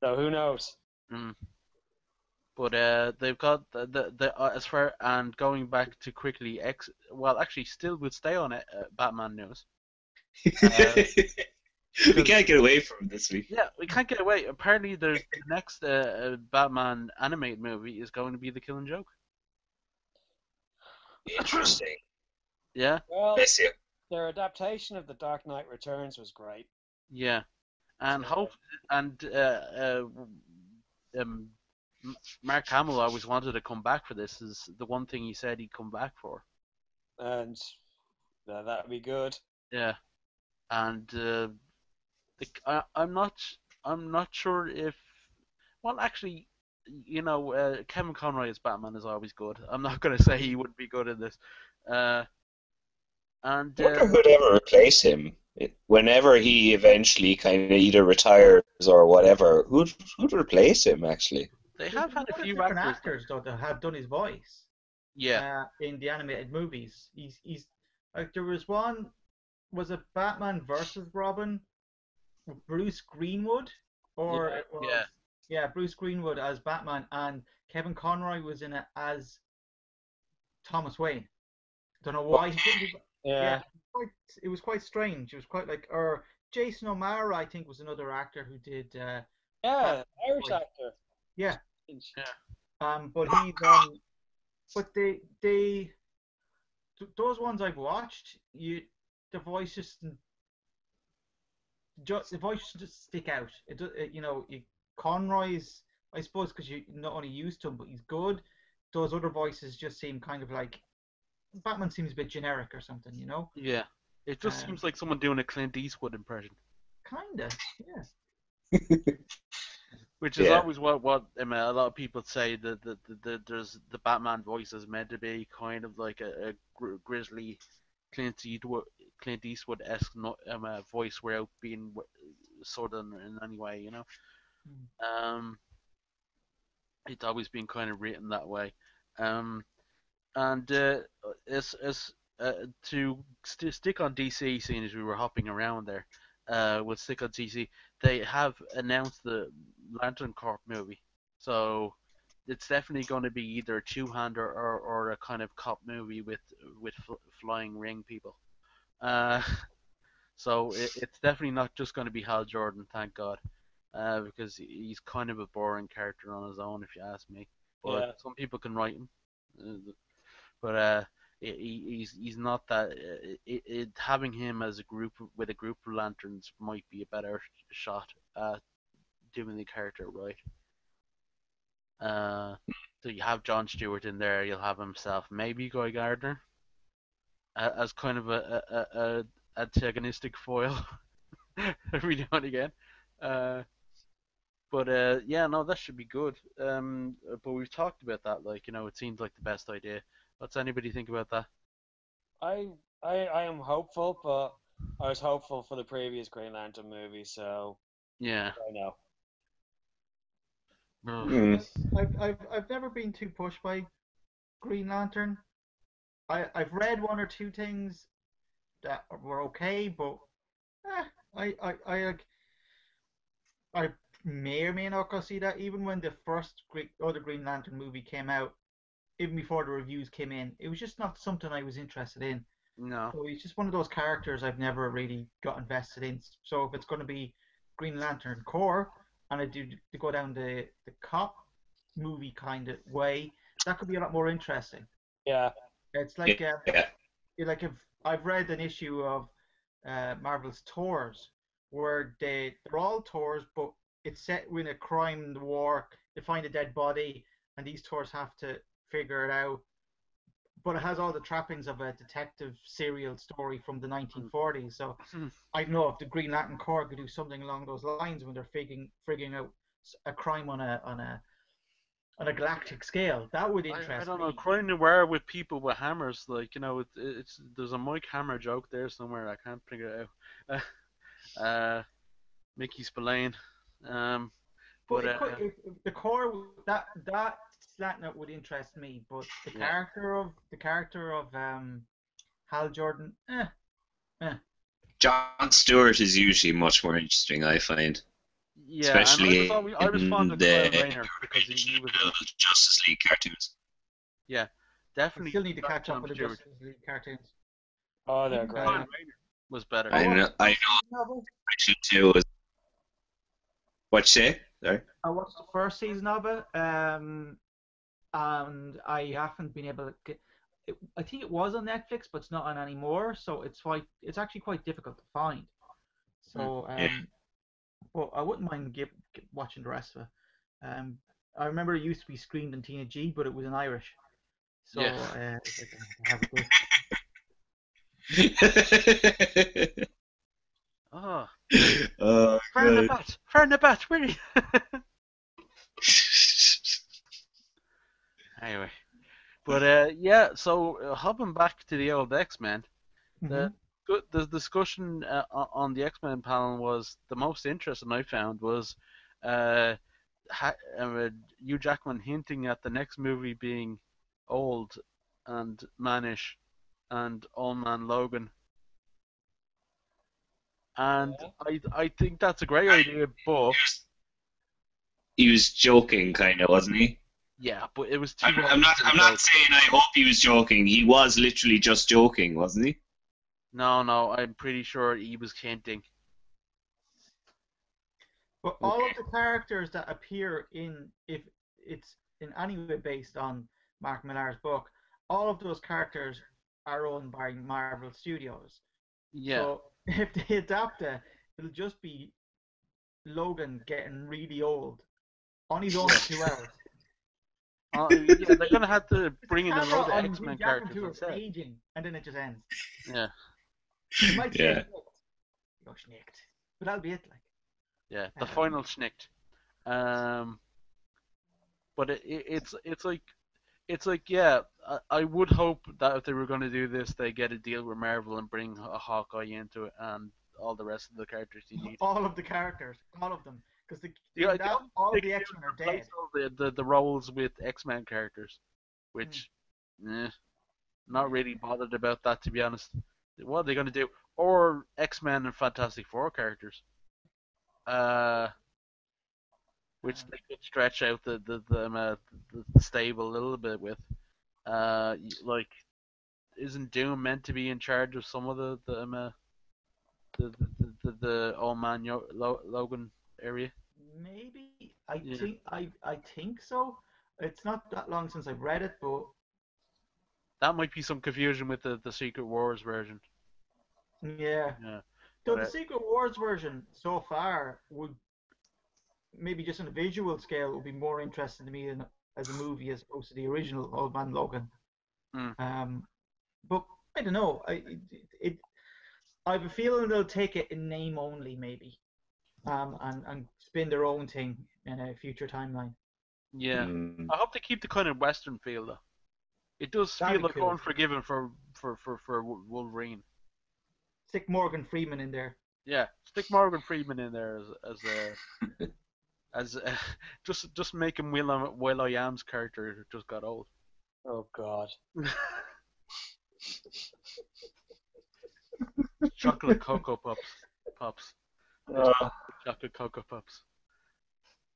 So who knows? Mm. But they've got the as far and going back to quickly X. Well, actually, still would stay on it. Batman news. Uh, We because can't get away from it this week. yeah, we can't get away. Apparently, there's the next Batman animated movie is going to be The Killing Joke. Interesting. Yeah, Well, Miss you. their adaptation of The Dark Knight Returns was great. yeah, and So, hope and um, Mark Hamill always wanted to come back for this. Is the one thing he said he'd come back for. and that'd be good. Yeah, and I'm not sure if. Well, actually, Kevin Conroy as Batman is always good. I'm not gonna say he wouldn't be good in this. Uh, and I wonder who'd ever replace him. Whenever he eventually kind of either retires or whatever, who'd replace him actually? they There's have been had a a lot of few different actors. actors though that have done his voice Yeah, in the animated movies. He's like there was a Batman versus Robin with Bruce Greenwood, or Yeah, it was yeah, yeah Bruce Greenwood as Batman, and Kevin Conroy was in it as Thomas Wayne. Don't know why he couldn't do. Yeah, yeah, it was quite strange. It was quite like, or Jason O'Mara, I think, was another actor who did yeah. Batman's Irish voice. actor. Yeah, yeah, but but those ones I've watched, the voice the voice just stick out. Conroy's, I suppose, because you're not only used to him, but he's good. Those other voices just seem kind of like Batman seems a bit generic or something. yeah. It just Um, seems like someone doing a Clint Eastwood impression, Kinda, yeah. which is Yeah. always what a lot of people say that there's the Batman voice is meant to be kind of like a grisly Clint Eastwood esque voice without being southern in any way. Mm. Um, it's always been kind of written that way. Um, and as to stick on DC, seeing as we were hopping around there, we'll stick on DC. They have announced the Lantern Corp movie, so it's definitely going to be either a two-hander or a kind of cop movie with flying ring people. Uh, so it's definitely not just going to be Hal Jordan, thank God, because he's kind of a boring character on his own, if you ask me. But Yeah, some people can write him. But he's not that. Having him as a group with a group of lanterns might be a better shot at doing the character right. Uh, so you have John Stewart in there. You'll have himself, maybe Guy Gardner, as kind of a antagonistic foil every now and again. Uh, but yeah, no, that should be good. But we've talked about that. Like, it seems like the best idea. What's anybody think about that? I I am hopeful, but I was hopeful for the previous Green Lantern movie, so Yeah. I know. Ugh. Hmm. I've never been too pushed by Green Lantern. I've read one or two things that were okay, but eh, I may or may not go see that. Even when the first other Green Lantern movie came out, even before the reviews came in, it was just not something I was interested in. No. So he's just one of those characters I've never really got invested in. So if it's going to be Green Lantern core, and I do to go down the cop movie kind of way, that could be a lot more interesting. Yeah. It's Yeah. like if I've read an issue of Marvel's Tours where they're all tours, but it's set in a crime war. They find a dead body, and these tours have to figure it out. But it has all the trappings of a detective serial story from the 1940s. So I don't know if the Green Lantern Corps could do something along those lines when they're figuring out a crime on a galactic scale. That would I interest don't know. me. Crime noir with people with hammers, like it's there's a Mike Hammer joke there somewhere. I can't figure it out. Mickey Spillane. Um, But but it could if the core that slant note would interest me. But yeah, the character of Hal Jordan, eh. John Stewart is usually much more interesting, I find, yeah, and especially I was fond in of Kyle the Rayner because he was original Justice League cartoons. yeah, I definitely still need to not catch up John with the Stewart. Justice League cartoons. Oh, they're Even great. Kyle Uh, Rayner was better. I I watched know, the I first know. season of it. Section two was what you say? Sorry. I watched the first season of it, and I haven't been able to get. I think it was on Netflix, but it's not on anymore. So it's actually quite difficult to find. Hmm. So Yeah. but I wouldn't mind watching the rest of it. I remember it used to be screened in Tina G, but it was in Irish. Yeah. So it's like I have it. Oh, Oh Fern god. Nabat, Fern Nabat, really? Anyway, but yeah. So hopping back to the old X Men, Mm-hmm. the the discussion on the X Men panel was the most interesting I found was uh, Hugh Jackman hinting at the next movie being old and mannish and Old Man Logan, and I think that's a great idea, but He was joking, kind of, wasn't he? yeah, but it was I'm, too I'm not. obvious of a I'm not joke. saying I hope he was joking. He was literally just joking, wasn't he? No, no, I'm pretty sure he was hinting. But all Okay. of the characters that appear in, if it's in any way based on Mark Millar's book, all of those characters are owned by Marvel Studios. Yeah. So if they adapt it, it'll just be Logan getting really old on his own Yeah. for 2 hours. Yeah, they're gonna have to The bring in a camera load of on Hugh X-Men Jackman characters too is instead. aging, and then it just ends. Yeah, It might say Yeah. schnicked. Go schnicked. But that'll be it. yeah, the Um, final schnicked. Um, but it's like yeah, I would hope that if they were gonna do this, they get a deal with Marvel and bring a Hawkeye into it and all the rest of the characters you need. all of the characters, all of them, because The, in the that only thing all they of can the do X is Men are replace dead. all the roles with X-Men characters, Mm, which, not yeah. really bothered about that to be honest. What are they gonna do? Or X-Men and Fantastic Four characters. Uh, which Um, they could stretch out the stable a little bit with. Like, isn't Doom meant to be in charge of some of the old man Logan area? maybe I Yeah, think I think so. It's not that long since I've read it, but that might be some confusion with the Secret Wars version. yeah. Yeah, Though but the Secret Wars version so far would maybe just on a visual scale would be more interesting to me than as a movie as opposed to the original Old Man Logan. mm, Um, but I don't know. I have a feeling they'll take it in name only, maybe, and spin their own thing in a future timeline. yeah, Mm. I hope they keep the kind of Western feel though. It does That'd feel be like cool. Unforgiven for Wolverine. Stick Morgan Freeman in there. Yeah, stick Morgan Freeman in there as just make him Will I Am's character who just got old. Oh God. chocolate cocoa pops, his Uh, chocolate cocoa pops.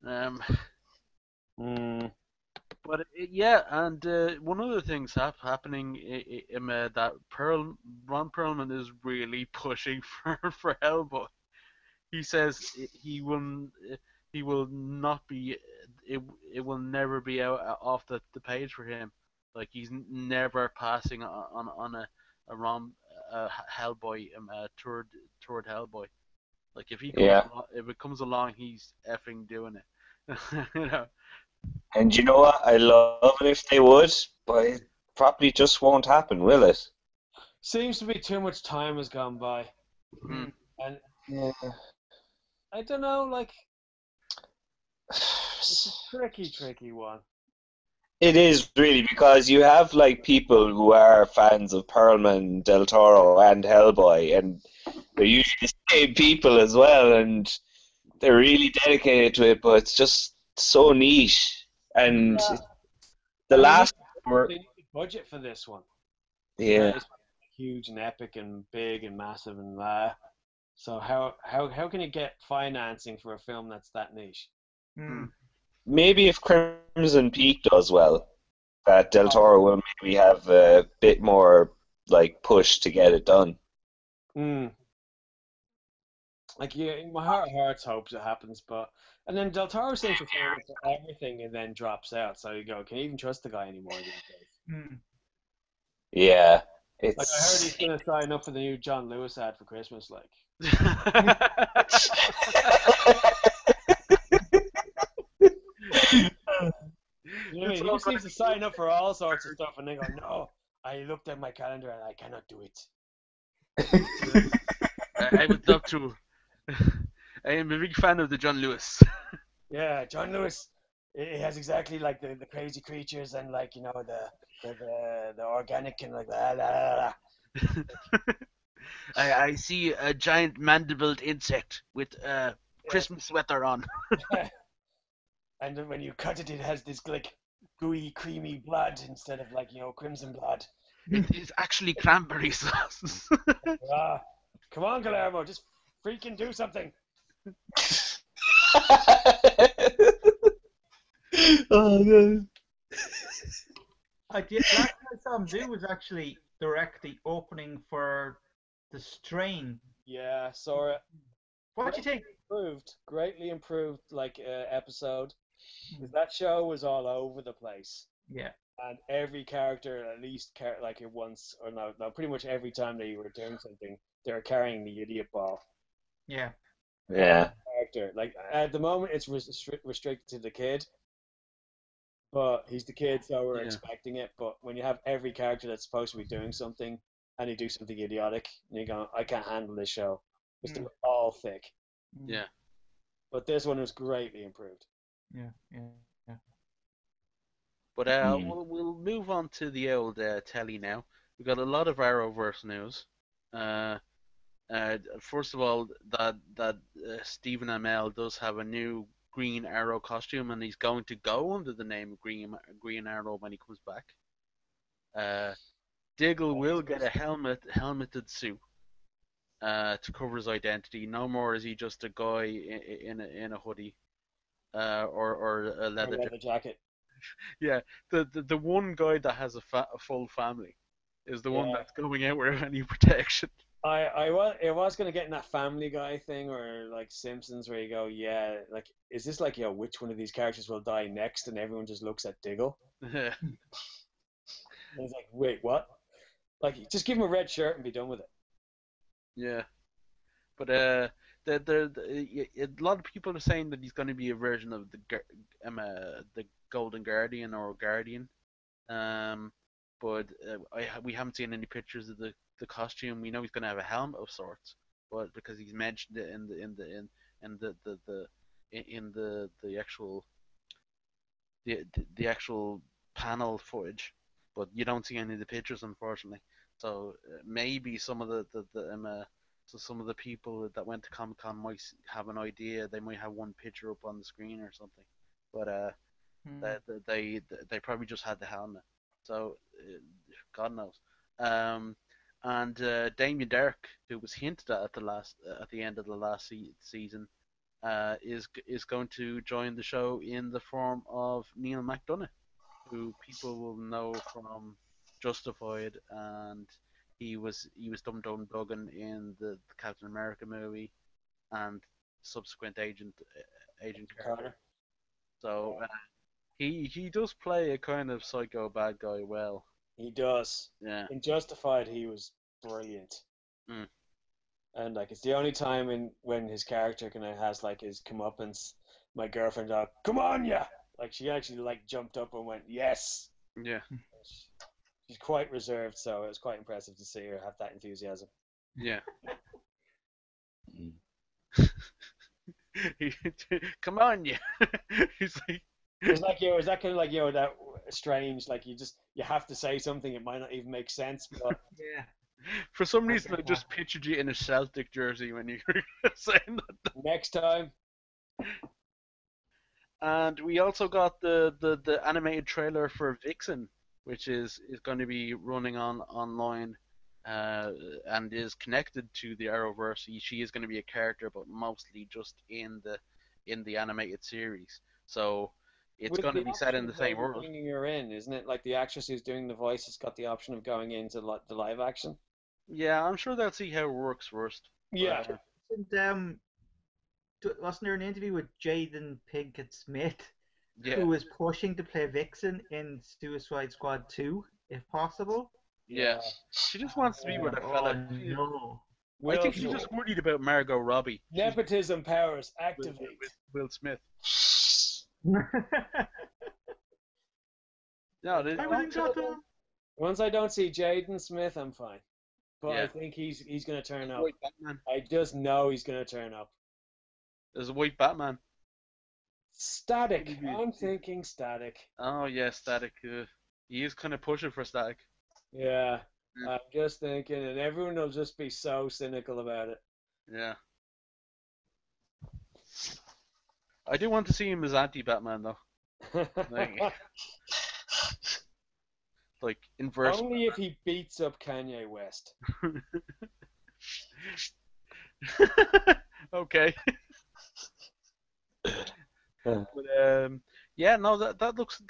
Um, Mm. but yeah, and one other thing's happening that Ron Perlman is really pushing for Hellboy. He says he will not be it it will never be out off the page for him. Like he's never passing on a Ron Hellboy toward Hellboy. Like yeah. if it comes along, he's effing doing it. you know. And you know what? I love it if they would, but it probably just won't happen, will it? Seems to be too much time has gone by, Mm. Mm. and Yeah. I don't know. Like it's a tricky one. It is really because you have like people who are fans of Perlman, Del Toro, and Hellboy, and they're usually the same people as well, and they're really dedicated to it, but it's just so niche. Mm. And the And last were, they need the budget for this one. You know, yeah, it's huge and epic and big and massive and so how can you get financing for a film that's that niche? Mm. Mm. maybe if Crimson Peak does well, that Del Oh, Toro will maybe have a bit more like push to get it done. mm. Like yeah, in my heart of hearts hopes it happens, but and then Del Toro seems to sign up for everything and then drops out. So you go, can you even trust the guy anymore these days? Mm. Yeah, Like I heard it's he's gonna sign up for the new John Lewis ad for Christmas. Like, you know what I it's mean? He all just going seems to sign up for all sorts of stuff and then go, no, I looked at my calendar and I cannot do it. to. I would love to. I am a big fan of the John Lewis. Yeah, John Lewis, he has exactly like the crazy creatures and like you know the organic and like la la la la. I see a giant mandibled insect with a Yeah. Christmas sweater on. And then when you cut it, it has this like gooey, creamy blood instead of like you know crimson blood. It is actually cranberry sauce. Ah, come on, Guillermo, just freaking do something. oh god. The last thing I saw him do was actually direct the opening for The Strain. Yeah, Sora, What do you think? greatly improved like episode because Mm. that show was all over the place. Yeah. And every character at least like it once or no, pretty much every time they were doing something, they were carrying the idiot ball. Yeah. Every Yeah, character, like at the moment, it's restricted to the kid, but he's the kid, so we're Yeah, expecting it. But when you have every character that's supposed to be doing something and they do something idiotic, and you go, I can't handle this show because Mm. they're all thick. Mm. yeah. But this one was greatly improved. Yeah. Yeah. Yeah. But mm. we'll move on to the old telly now. We've got a lot of Arrowverse news. Uh, First of all, that Stephen Amell does have a new Green Arrow costume, and he's going to go under the name of Green Arrow when he comes back. Uh, Diggle will get a helmeted suit to cover his identity. No more is he just a guy in a hoodie or a A leather jacket. leather jacket. Yeah, the one guy that has a full family is the one Yeah. that's going out without any protection. I was gonna get in that Family Guy thing or like Simpsons where you go, yeah, like is this like yo, which one of these characters will die next, and everyone just looks at Diggle and he's like, wait, what? Like, just give him a red shirt and be done with it. Yeah, but a lot of people are saying that he's going to be a version of the Golden Guardian or Guardian. Um, but we haven't seen any pictures of the costume. We know he's going to have a helmet of sorts, but because he's mentioned it in the actual the actual panel footage, but you don't see any of the pictures unfortunately. So maybe so some of the people that went to Comic Con might have an idea. They might have one picture up on the screen or something, but Mm. they probably just had the helmet. So God knows. Um, and Damien Derrick, who was hinted at at the end of the last season, is going to join the show in the form of Neil McDonough, who people will know from Justified, and he was Dum Duggan in the Captain America movie, and subsequent Agent Carter. Carter. So he does play a kind of psycho bad guy well. He does. Yeah. In Justified, he was brilliant. Mm. And like it's the only time when his character kind of has like his comeuppance. My girlfriend, come on, yeah. Like she actually like jumped up and went yes. Yeah. She's quite reserved, so it was quite impressive to see her have that enthusiasm. Yeah. Come on, yeah. He's like. It's like is that kind of like that strange like you have to say something, it might not even make sense, but Yeah. For some reason, I just pictured you in a Celtic jersey when you were saying that. Next time. And we also got the animated trailer for Vixen, which is going to be running online, and is connected to the Arrowverse. She is going to be a character, but mostly just in the animated series. So it's With going to the be set in option the of same maybe world. bringing her in, isn't it? Like the actress who's doing the voice has got the option of going into the live action. Yeah, I'm sure they'll see how it works first. Yeah. And, wasn't there an interview with Jaden Pinkett Smith, Yeah. who was pushing to play Vixen in Suicide Squad 2, if possible? Yeah. She just wants to be with a fella. No. I think she's just worried about Margot Robbie. Nepotism powers activate. With Will Smith. No, Once I don't see Jaden Smith, I'm fine. But Yeah. I think he's going to turn up. White Batman. I just know he's going to turn up. There's a white Batman. Static. I'm thinking Static. Oh yeah, Static. He is kind of pushing for Static. Yeah. I'm just thinking, and everyone will just be so cynical about it. Yeah. I do want to see him as anti-Batman though. Like inverse. Only if he beats up Kanye West. Okay. But yeah, no, that looks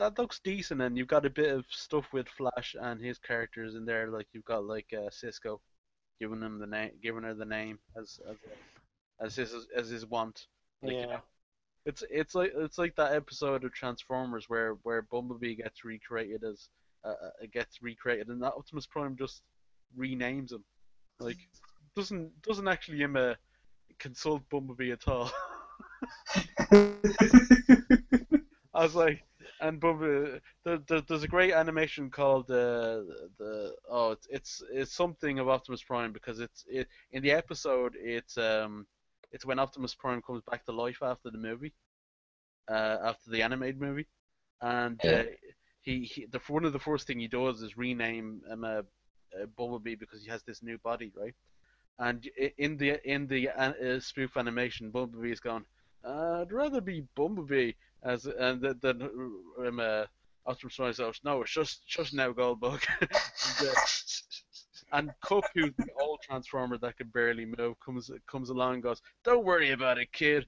decent, and you've got a bit of stuff with Flash and his characters in there. Like you've got like Cisco giving her the name as his want. Like, Yeah. It's like that episode of Transformers where Bumblebee gets recreated and that Optimus Prime just renames him. Like doesn't actually consult Bumblebee at all. I was like, and Bumblebee, there's a great animation called it's something of Optimus Prime, because in the episode it's when Optimus Prime comes back to life after the movie, after the animated movie, and one of the first thing he does is rename Bumblebee because he has this new body, right? And in the spoof animation, Bumblebee is going, I'd rather be Bumblebee than Optimus Prime says, no, it's just now, Goldbug. And Cup, who's the old Transformer that could barely move, comes along and goes, don't worry about it, kid.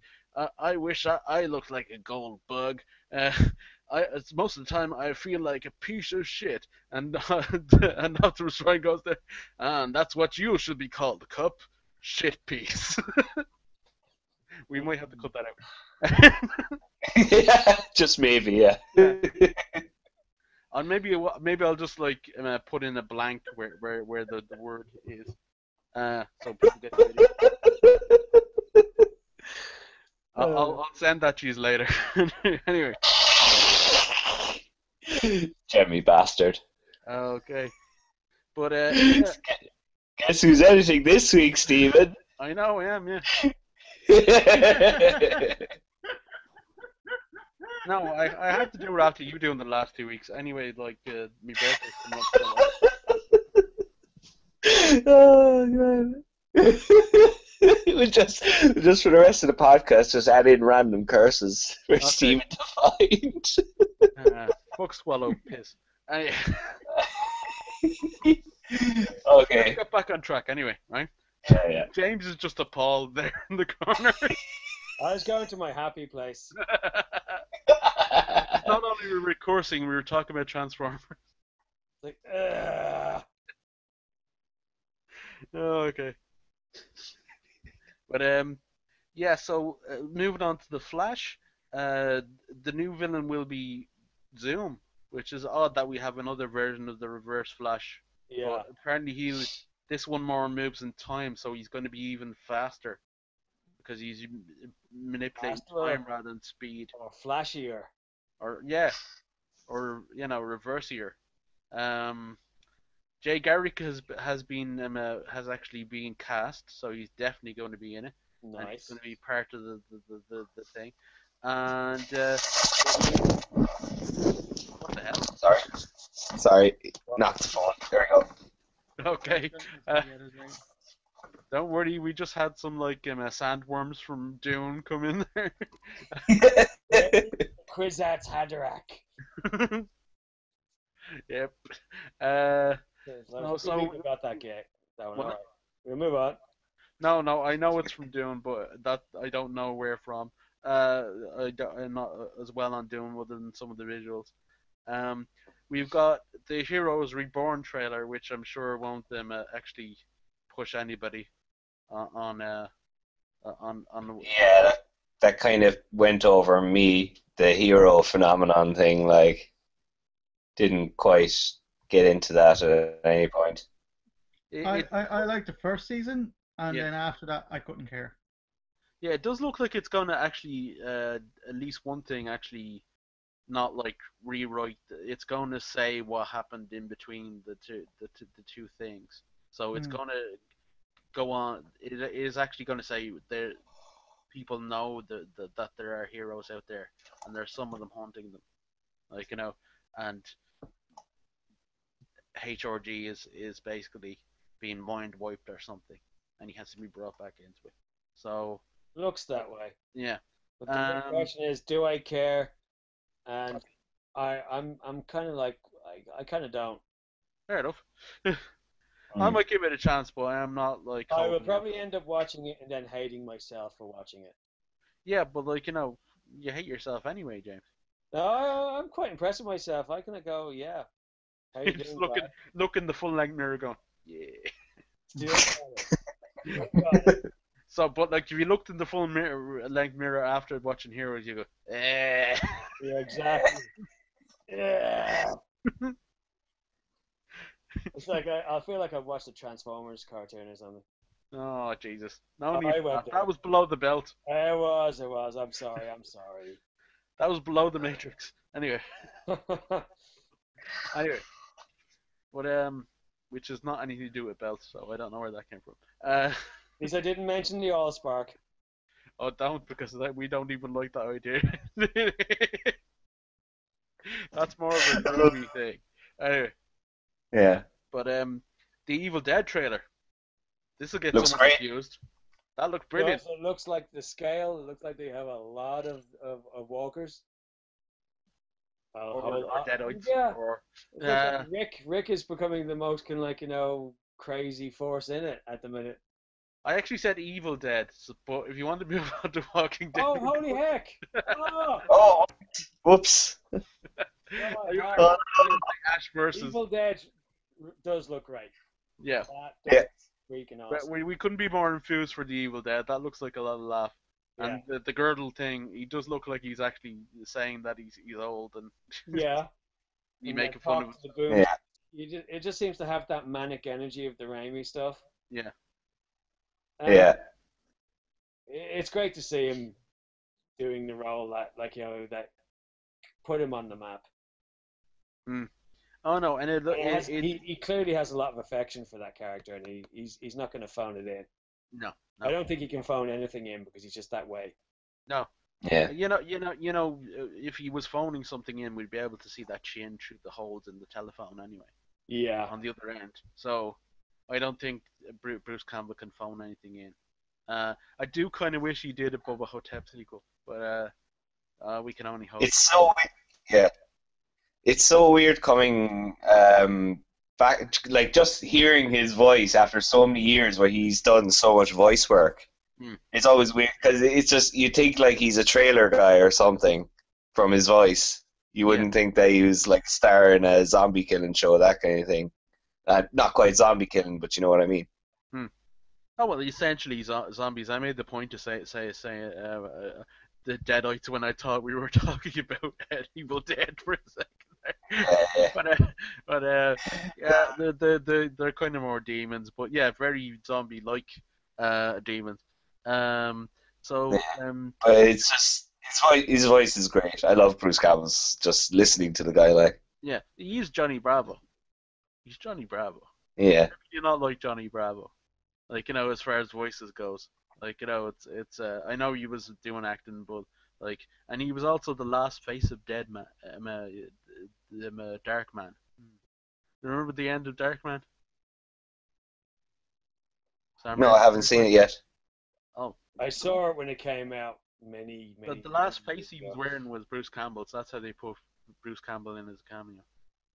I wish I looked like a gold bug. Most of the time I feel like a piece of shit. And Optimus Prime goes there, and that's what you should be called, Cup. Shit piece. We might have to cut that out. Yeah, just maybe, yeah. And maybe I'll just like put in a blank where the word is, so people get ready. I'll send that to you later. Anyway. Jemmy bastard. Okay. But Guess who's editing this week, Stephen? I know I am, yeah. No, I had to do it after you doing the last 2 weeks. Anyway, like my birthday's coming up. Oh man. We just for the rest of the podcast, just add in random curses for Stephen to find. Fuck swallow piss. Okay. Get back on track anyway, right? Yeah. James is just appalled there in the corner. I was going to my happy place. It's not only we were cursing, we were talking about Transformers. Like, ugh. Oh, okay. But yeah. So moving on to the Flash, the new villain will be Zoom, which is odd that we have another version of the Reverse Flash. Yeah. But apparently this one more moves in time, so he's going to be even faster because he's manipulating Faster time rather than speed. or flashier. Or yeah, or reversier. Um, Jay Garrick has actually been cast, so he's definitely going to be in it, and he's Nice. going to be part of the thing. And what the hell? Sorry. Knocked the phone. There we go. Okay, don't worry, we just had some sandworms from Dune come in there. Kwisatz Haderach. Yep. No, We leave about that gay. That one. All right. We'll move on. No, I know it's from Dune, but that I don't know where from. I'm not as well on Dune other than some of the visuals. We've got the Heroes Reborn trailer, which I'm sure won't actually push anybody on. Yeah, that kind of went over me. The hero phenomenon thing, like, didn't quite get into that at any point. I liked the first season, and Yeah. then after that, I couldn't care. Yeah, it does look like it's gonna actually at least one thing actually not like rewrite. It's going to say what happened in between the two things. So it's Hmm. going to go on. It is actually going to say there people know that there are heroes out there, and there's some of them haunting them, and HRG is basically being mind wiped or something, and he has to be brought back into it. So Looks that way. yeah. But the big question is, do I care? And I'm kind of like I kind of don't. Fair enough. I might give it a chance, but I am not like I will holding out. probably end up watching it and then hating myself for watching it. Yeah, but you hate yourself anyway, James. No, I'm quite impressed with myself. I kind of go, yeah. How you Just doing, look in the full length mirror, going, yeah. Still got it. Still got it. So, but like if you looked in the full length mirror after watching Heroes, you go, eh. Yeah, exactly. Yeah. It's like I feel like I've watched a Transformers cartoon or something. Oh Jesus! No I need for went that. there. That was below the belt. It was. I'm sorry. That was below the Matrix. Anyway, anyway, but which is not anything to do with belts, so I don't know where that came from. At least I didn't mention the Allspark. Oh, don't because we don't even like that idea. That's more of a movie thing. Anyway, Yeah. but the Evil Dead trailer. This will get Looks someone great. confused. That looked brilliant. It looks like the scale. It looks like they have a lot of walkers. Or Deadites. Yeah. Or It looks like Rick is becoming the most kind of like crazy force in it at the minute. I actually said Evil Dead, but if you want to move on to Walking Dead, Oh, holy heck! Oh, Oh, whoops. oh my You're God. Ash versus Evil Dead does look great. yeah. That Yeah. looks freaking But awesome. we couldn't be more enthused for the Evil Dead. That looks like a lot of laugh. Yeah. And the girdle thing, he does look like he's actually saying that he's old and Yeah. you And making that fun talk of to him. the boom. Yeah. It just seems to have that manic energy of the Raimi stuff. Yeah. And Yeah. it's great to see him doing the role that that put him on the map. Mm. Oh no, and He clearly has a lot of affection for that character, and he's not going to phone it in. no. I don't think he can phone anything in because he's just that way. No. Yeah. If he was phoning something in, we'd be able to see that chin through the holes in the telephone anyway, Yeah. on the other end. So I don't think Bruce Campbell can phone anything in. I do kind of wish he did a Bubba Hotep sequel, but we can only hope. It's so yeah. It's so weird coming back, like just hearing his voice after so many years where he's done so much voice work. Hmm. It's always weird because it's just you think like he's a trailer guy or something from his voice. You Yeah. wouldn't think that he was like star in a zombie killing show, that kind of thing. Not quite zombie killing, but you know what I mean. Hmm. Oh well, essentially zombies. I made the point to say the Deadites when I thought we were talking about Evil Dead for a second there. Yeah, But yeah, they're kind of more demons, but yeah, very zombie-like demons. Um, yeah. so But it's just his voice is great. I love Bruce Campbell's just listening to the guy like yeah, he's Johnny Bravo. He's Johnny Bravo. yeah. Do you not like Johnny Bravo? Like, as far as voices goes. Like, it's I know he was doing acting, but like, and he was also the last face of Dead Man, Dark Man. Remember the end of Dark Man? Sam No, I Raimi's haven't Dark seen Man? it yet. Oh, I saw it when it came out many, the, many, the many last years face he was ago. wearing was Bruce Campbell, so that's how they put Bruce Campbell in as a cameo.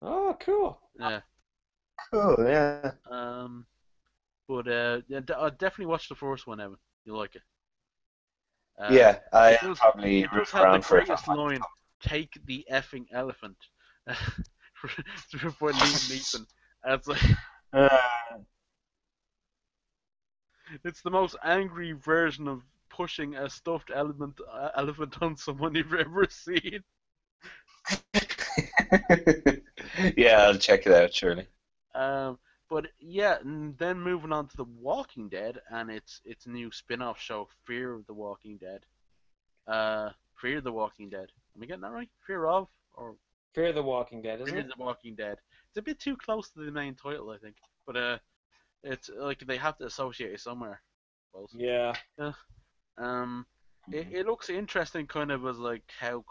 Oh, cool. Yeah. Cool, yeah. Um, but yeah, I'll definitely watch the first one, Evan. You'll like it. Yeah, I It does. probably It root does have the around for it. greatest line: "Take the effing elephant." For Liam Neeson. It's like Uh, it's the most angry version of pushing a stuffed elephant on someone you've ever seen. yeah, I'll check it out, surely. Um, but yeah, and then moving on to The Walking Dead and its new spin-off show, Fear of the Walking Dead. Fear the Walking Dead. Am I getting that right? Fear of or Fear the Walking Dead, isn't Fear it? the Walking Dead. It's a bit too close to the main title, I think. But it's like they have to associate it somewhere. I suppose. Yeah. Yeah. Um, it looks interesting, kind of as like how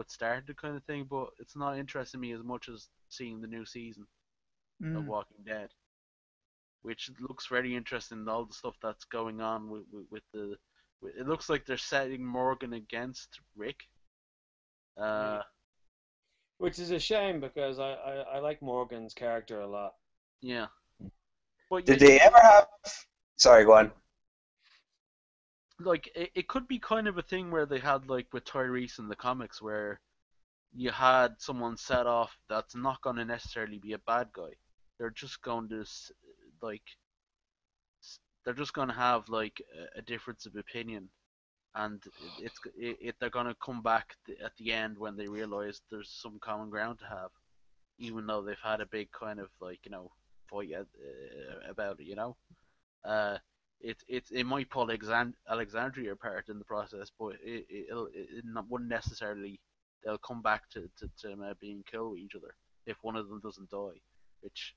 it started, kind of thing. But it's not interesting me as much as seeing the new season of Mm. Walking Dead, which looks very interesting. All the stuff that's going on with the, it looks like they're setting Morgan against Rick. Mm. Uh, Which is a shame because I like Morgan's character a lot. yeah. But Did they ever have? Sorry, go on. like it could be kind of a thing where they had like with Tyrese in the comics where you had someone set off that's not going to necessarily be a bad guy. They're just going to like they're just going to have like a difference of opinion, and they're going to come back at the end when they realize there's some common ground to have, even though they've had a big kind of like fight about it. It might pull Alexandria apart in the process, but it wouldn't necessarily. They'll come back to being killed with each other if one of them doesn't die. Which,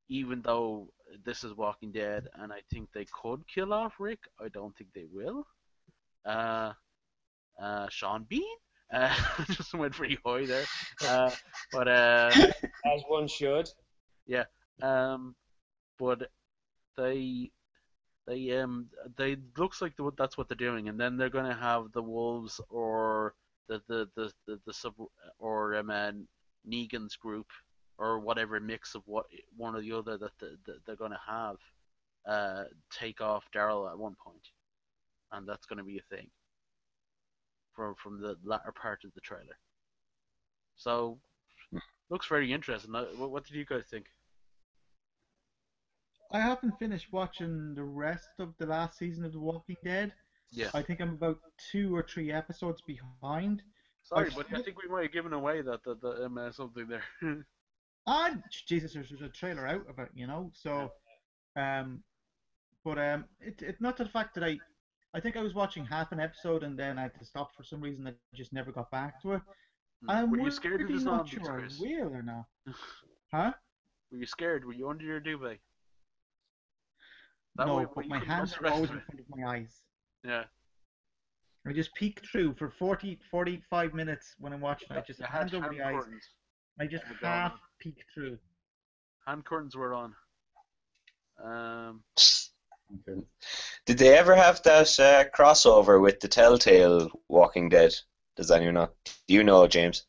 even though this is Walking Dead, and I think they could kill off Rick, I don't think they will. Uh, Sean Bean, just went pretty high there. But As one should. yeah, but they they looks like that's what they're doing, and then they're gonna have the wolves or the sub or Negan's group or whatever mix of what one or the other that they're gonna have take off Daryl at one point, and that's gonna be a thing from the latter part of the trailer. So looks very interesting. What did you guys think? I haven't finished watching the rest of the last season of The Walking Dead. Yeah. I think I'm about 2 or 3 episodes behind. Sorry, I've but I think we might have given away something there. Jesus, there's a trailer out of it, So, um, but it's not the fact that I think I was watching half an episode and then I had to stop for some reason. I just never got back to it. I'm Were you scared of the really not zombies, sure I Chris? will or not. Huh? Were you scared? Were you under your duvet? That way, No, well, but you my couldn't watch hands the are rest always of in it. front of my eyes. Yeah. I just peek through for 40, 45 minutes when I'm watching. I just You had hands over hand the eyes. curtains I just going half on. peek through. Hand curtains were on. Did they ever have that crossover with the Telltale Walking Dead? Does anyone know? Do you know, James?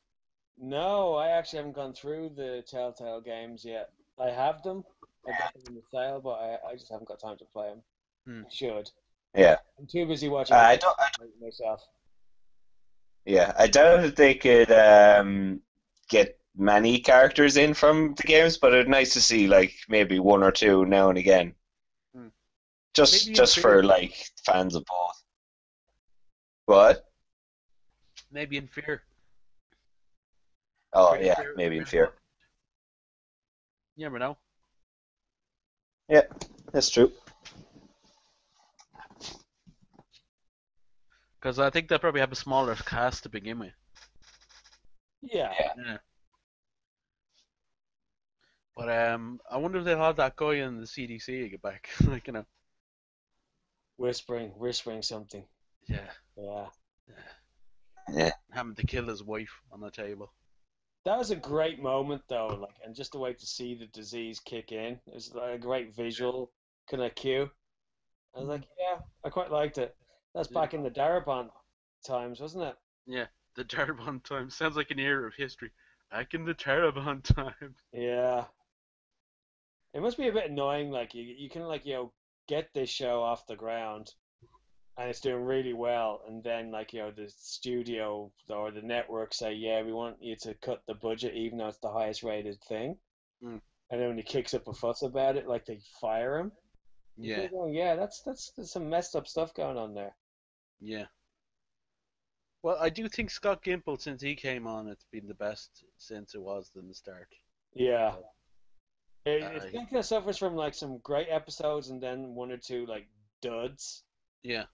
No, I actually haven't gone through the Telltale games yet. I have them. I got them in the sale, but I just haven't got time to play them. Hmm. I should. Yeah. I'm too busy watching I don't. myself. Yeah, I doubt if they could get many characters in from the games, but it'd nice to see like maybe one or two now and again, Hmm. just Maybe in just for Fear. like fans of both. What? Maybe in Fear. Oh Fear, yeah, Fear, maybe in Fear the Fear. Walking. You never know. Yeah, that's true. Because I think they probably have a smaller cast to begin with. Yeah. Yeah. Yeah. But I wonder if they'll have that guy in the CDC get back. Like, Whispering something. yeah, Yeah. Yeah. having to kill his wife on the table. That was a great moment though, like, and just the way to see the disease kick in. It was like a great visual kind of cue. I was like, yeah, I quite liked it. That's Yeah. back in the Darabont times, wasn't it? Yeah, the Tarabon time sounds like an era of history. Back in the Tarabon time. Yeah. It must be a bit annoying, like you can like, get this show off the ground and it's doing really well, and then like, the studio or the network say, yeah, we want you to cut the budget even though it's the highest rated thing. Mm, And then when he kicks up a fuss about it, like they fire him. You yeah, keep going, yeah, that's some messed up stuff going on there. yeah. Well, I do think Scott Gimple, since he came on, it's been the best since it was in the start. Yeah. Uh, It kind of suffers from like some great episodes and then one or two like duds, yeah,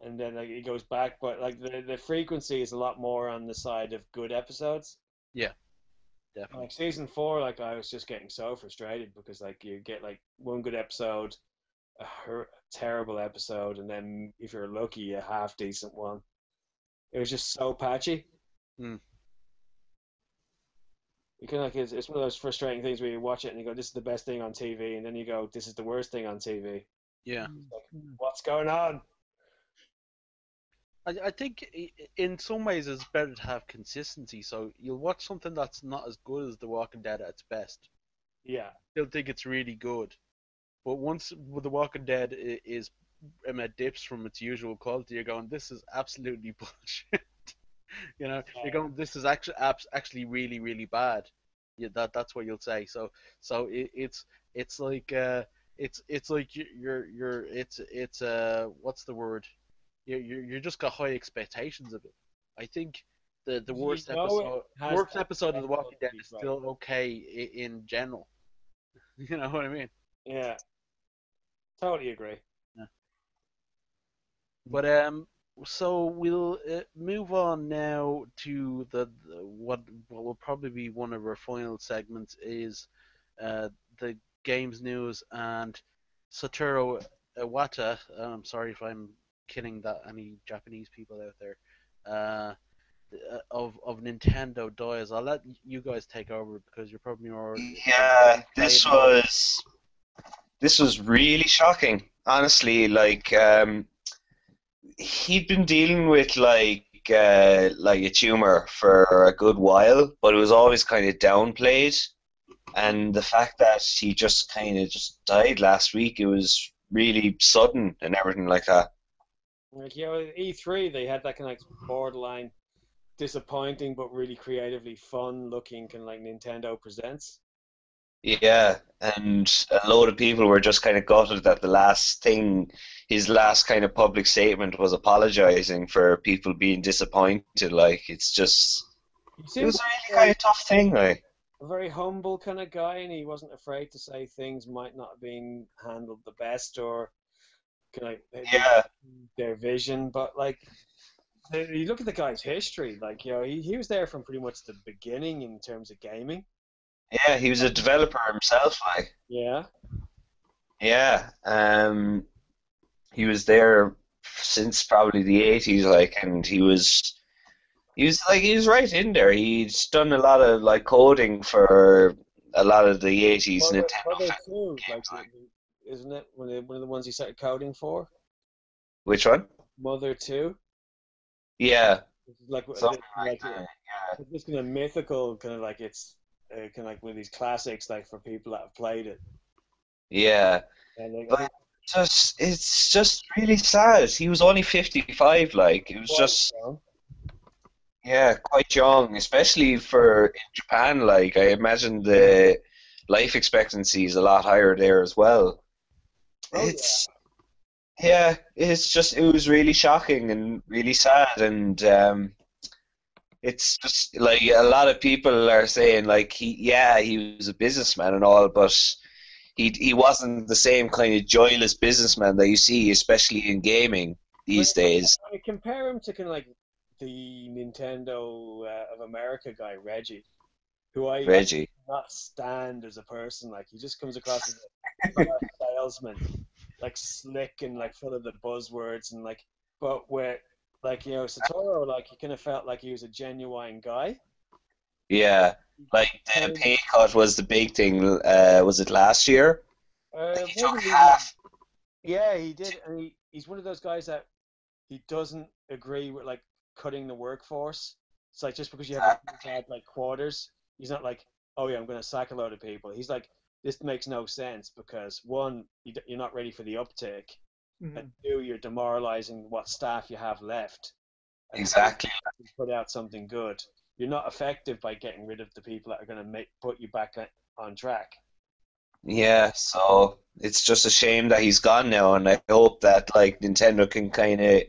and then like it goes back, but like the frequency is a lot more on the side of good episodes. yeah, definitely. Like season 4, like I was just getting so frustrated because like you get like one good episode, a terrible episode, and then if you're lucky, a half decent one. It was just so patchy. Mm, You can like it's one of those frustrating things where you watch it and you go, "This is the best thing on TV," and then you go, "This is the worst thing on TV." yeah. Like, what's going on? I think in some ways it's better to have consistency. So you'll watch something that's not as good as The Walking Dead at its best. Yeah, You'll think it's really good. But once The Walking Dead is it dips from its usual quality, you're going, this is absolutely bullshit. You're going, this is actually really really bad. Yeah, that's what you'll say. So it's like it's like you're it's what's the word? You just got high expectations of it. I think the you worst know it episode has worst the episode of The potential Walking to Dead be is great. still okay in general. You know what I mean? Yeah, totally agree. Yeah. But so we'll move on now to what will probably be one of our final segments is the games news and Satoru Iwata. I'm sorry if I'm killing that any Japanese people out there. Of Nintendo dies. I'll let you guys take over because you're probably more Yeah, played this more. was really shocking. Honestly, like he'd been dealing with like a tumor for a good while, but it was always kind of downplayed. And the fact that he just kind of just died last week, it was really sudden and everything like that. Like, E3, they had that kind of like borderline disappointing but really creatively fun looking kind of like Nintendo Presents. Yeah, and a load of people were just kind of gutted that the last thing, his last kind of public statement was apologizing for people being disappointed. Like, it's just, He it seemed was like a really a kind very, of tough thing, like. a very humble kind of guy, and he wasn't afraid to say things might not have been handled the best or kind of like Yeah, their vision. But like, you look at the guy's history, like, he was there from pretty much the beginning in terms of gaming. yeah, he was a developer himself, like. Yeah. Yeah, he was there since probably the 80s, like, and he was right in there. He'd done a lot of like coding for a lot of the 80s Nintendo Mother 2, like, games, like. isn't it one of the ones he started coding for? Which one? Mother 2. Yeah. This is like something like like this kind of mythical kind of like it's kind of like one of these classics like for people that have played it. yeah. And like I But think it's just really sad. He was only 55, like it was quite just young. yeah, quite young, especially for in Japan. Like I imagine the life expectancy is a lot higher there as well. Oh yeah. It's yeah, it's just it was really shocking and really sad, and it's just like a lot of people are saying like he was a businessman and all, but he wasn't the same kind of joyless businessman that you see, especially in gaming When these days. when you compare him to kind of like the Nintendo of America guy Reggie, who I Reggie. not stand as a person. Like he just comes across as a car salesman, like slick and like full of the buzzwords and like. But with like Satoru, like he kind of felt like he was a genuine guy. Yeah, He like the kind pay cut was the big thing. Was it last year? Like he took wasn't even. half. Yeah, he did. And he's one of those guys that he doesn't agree with like cutting the workforce. It's like just because you have a bad like quarters, he's not like, oh yeah, I'm going to sack a load of people. He's like, this makes no sense because one, you're not ready for the uptake, and Mhm. two, you're demoralizing what staff you have left, and three, Exactly. you put out something good. You're not effective by getting rid of the people that are going to make put you back on track. Yeah, so it's just a shame that he's gone now, and I hope that like Nintendo can kind of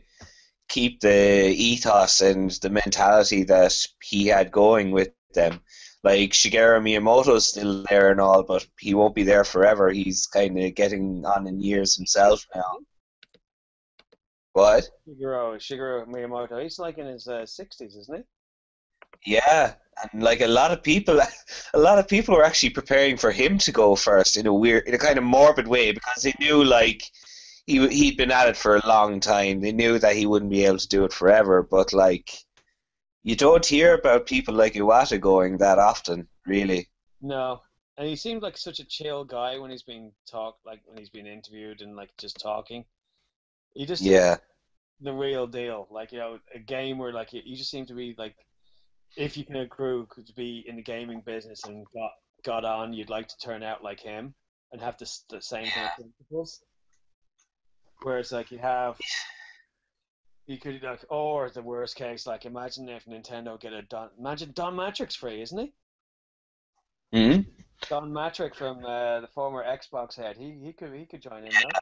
keep the ethos and the mentality that he had going with them. Like Shigeru Miyamoto's still there and all, but he won't be there forever. He's kind of getting on in years himself now. What? Shigeru Miyamoto, he's like in his 60s, isn't Yeah, and like a lot of people were actually preparing for him to go first in a kind of morbid way because they knew like he'd been at it for a long time. They knew that he wouldn't be able to do it forever, but like you don't hear about people like Iwata going that often, really. No, and he seemed like such a chill guy when he's being talked, like when he's being interviewed and like just talking. He just seemed Yeah, the real deal, like a game where like you just seem to be like if you can accrue to be in the gaming business and got on, you'd like to turn out like him and have the same kind of principles. Whereas like you could like or the worst case, like imagine if Nintendo get a imagine Don Matrix free, isn't he? hmm. Don Matrick from the former Xbox head. He could join in now.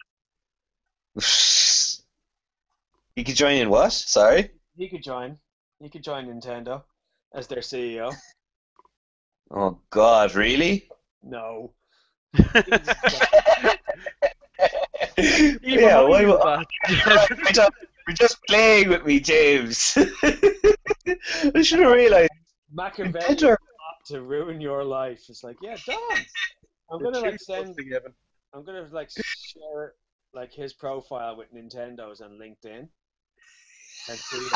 He could join in what? Sorry. He could join. He could join Nintendo as their CEO. Oh God, really? No. Even Yeah, I why? knew Oh, that. you're right. You're just playing with me, James. I should have realized. Machiavelli Nintendo. to ruin your life. It's like, yeah, Don. I'm The gonna like truth was send. together. I'm gonna like share like his profile with Nintendo's on LinkedIn and see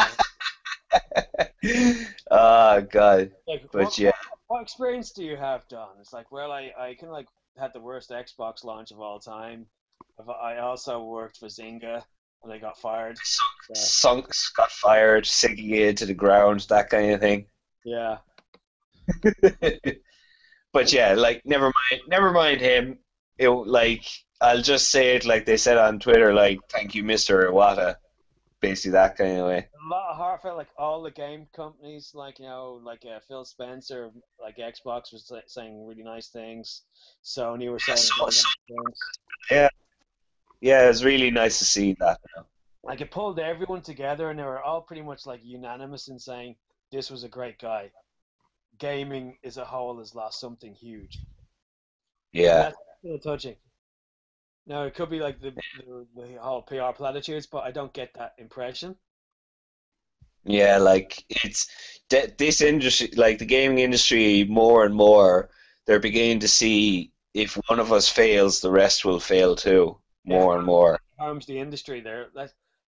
Oh God, like but yeah, what experience do you have, Don? It's like, well, I kind of like had the worst Xbox launch of all time. I also worked for Zynga and I got fired. So Sunks got fired, sinking it into the ground, that kind of thing. yeah. But yeah, like never mind him. Like I'll just say it like they said on Twitter, like thank you, Mr. Iwata, basically that kind of way. A lot of heartfelt, like all the game companies, like like Phil Spencer, like Xbox was saying really nice things. Sony were saying So, really so, nice things. yeah, yeah, it's really nice to see that. Like it pulled everyone together, and they were all pretty much like unanimous in saying this was a great guy. Gaming as a whole has lost something huge, and Yeah, that's kind of touching. Now it could be like the whole PR platitudes, but I don't get that impression. yeah, like it's this industry, like the gaming industry, more and more, they're beginning to see if one of us fails, the rest will fail too, It more and more. harms the industry there.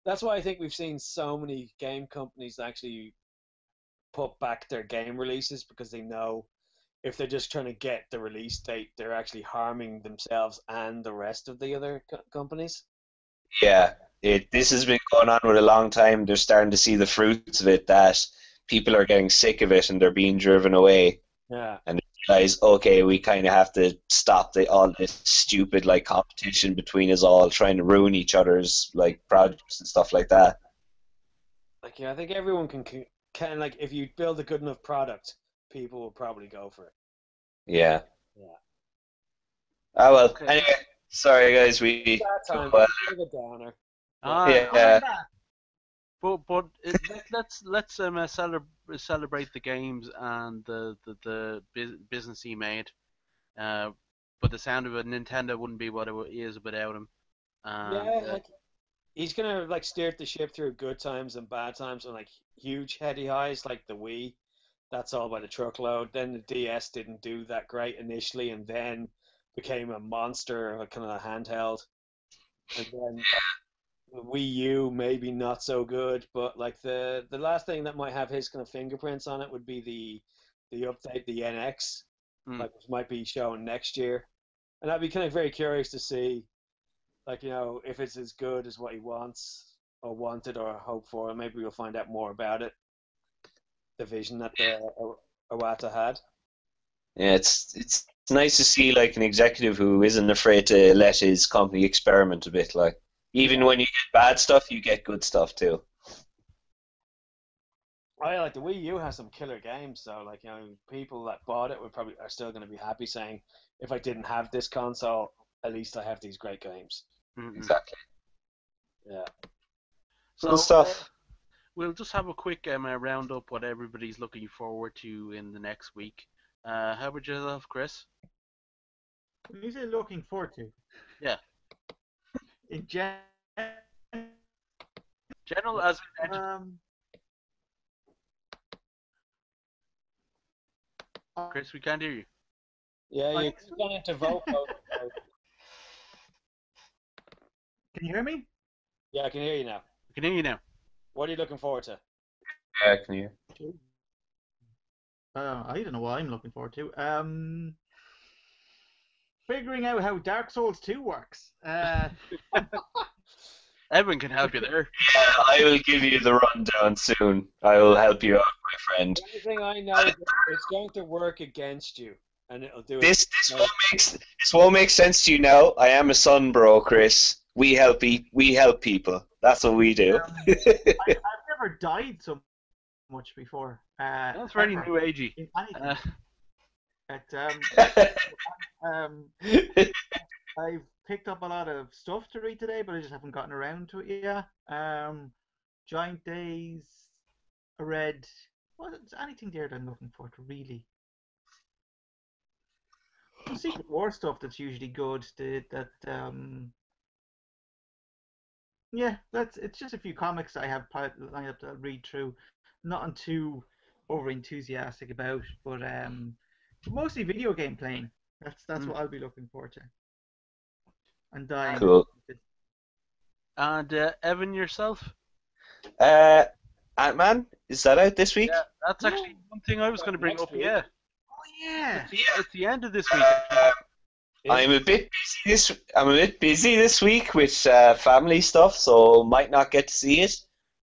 That's why I think we've seen so many game companies actually put back their game releases because they know if they're just trying to get the release date, they're actually harming themselves and the rest of the other companies. Yeah, this has been going on with a long time. They're starting to see the fruits of it that people are getting sick of it and they're being driven away. Yeah. And they realize, okay, we kind of have to stop all this stupid like competition between us all, trying to ruin each other's like projects and stuff like that. Like, yeah, I think everyone can like if you build a good enough product, people will probably go for it. Yeah. Yeah. Oh well. Okay. Anyway, sorry guys, we That go. time, it's a bit of a downer. But Oh, I'm Yeah, back. Let's celebrate the games and the business he made. Uh, but the sound of it, Nintendo wouldn't be what it is without him. And yeah, like he's gonna like steer the ship through good times and bad times and like huge heady highs like the Wii. That's all by the truckload. Then the DS didn't do that great initially, and then became a monster of a kind of handheld. And then the Wii U maybe not so good, but like the last thing that might have his kind of fingerprints on it would be the update, the NX, mm, like which might be shown next year. And I'd be kind of very curious to see, like, if it's as good as what he wants or wanted or hoped for, and maybe we'll find out more about it. The vision that the Iwata had. yeah. It's nice to see like an executive who isn't afraid to let his company experiment a bit. Like even Yeah, when you get bad stuff, you get good stuff too. I like the Wii U has some killer games, so like people that bought it would probably are still going to be happy saying, if I didn't have this console, at least I have these great games. mm. Exactly. Yeah. Cool So stuff. we'll just have a quick round up what everybody's looking forward to in the next week. How about yourself, Chris? When you say looking forward to, Yeah, in general, general as in um, I, Chris, we can't hear you. Yeah, I you're think so. going into vote mode. Can you hear me? Yeah, I can hear you now. We can hear you now. What are you looking forward to? Yeah, can you? I don't know what I'm looking forward to. Figuring out how Dark Souls 2 works. Evan can help you there. I will give you the rundown soon. I will help you out, my friend. The only thing I know is that it's going to work against you, and it'll do it. This won't make sense to you now. I am a son, bro, Chris. We help people. That's what we do. I've never died so much before, That's very ever, new agey. in anything. Uh, But, um, I've picked up a lot of stuff to read today, but I just haven't gotten around to it yet. Giant Days, I read. What is anything there that I'm looking forward to really? Some Secret War stuff that's usually good. Yeah, that's it's just a few comics I have lined up to read through. Nothing too over enthusiastic about, but mostly video game playing. That's mm. what I'll be looking forward to. And dying. Cool. And Evan, yourself? Uh, Ant-Man, is that out this Yeah, week? that's actually one thing I was going to bring Next up. week. Yeah, Oh yeah. it's the end of this week. Actually. Is I'm a bit busy this week with family stuff, so might not get to see it.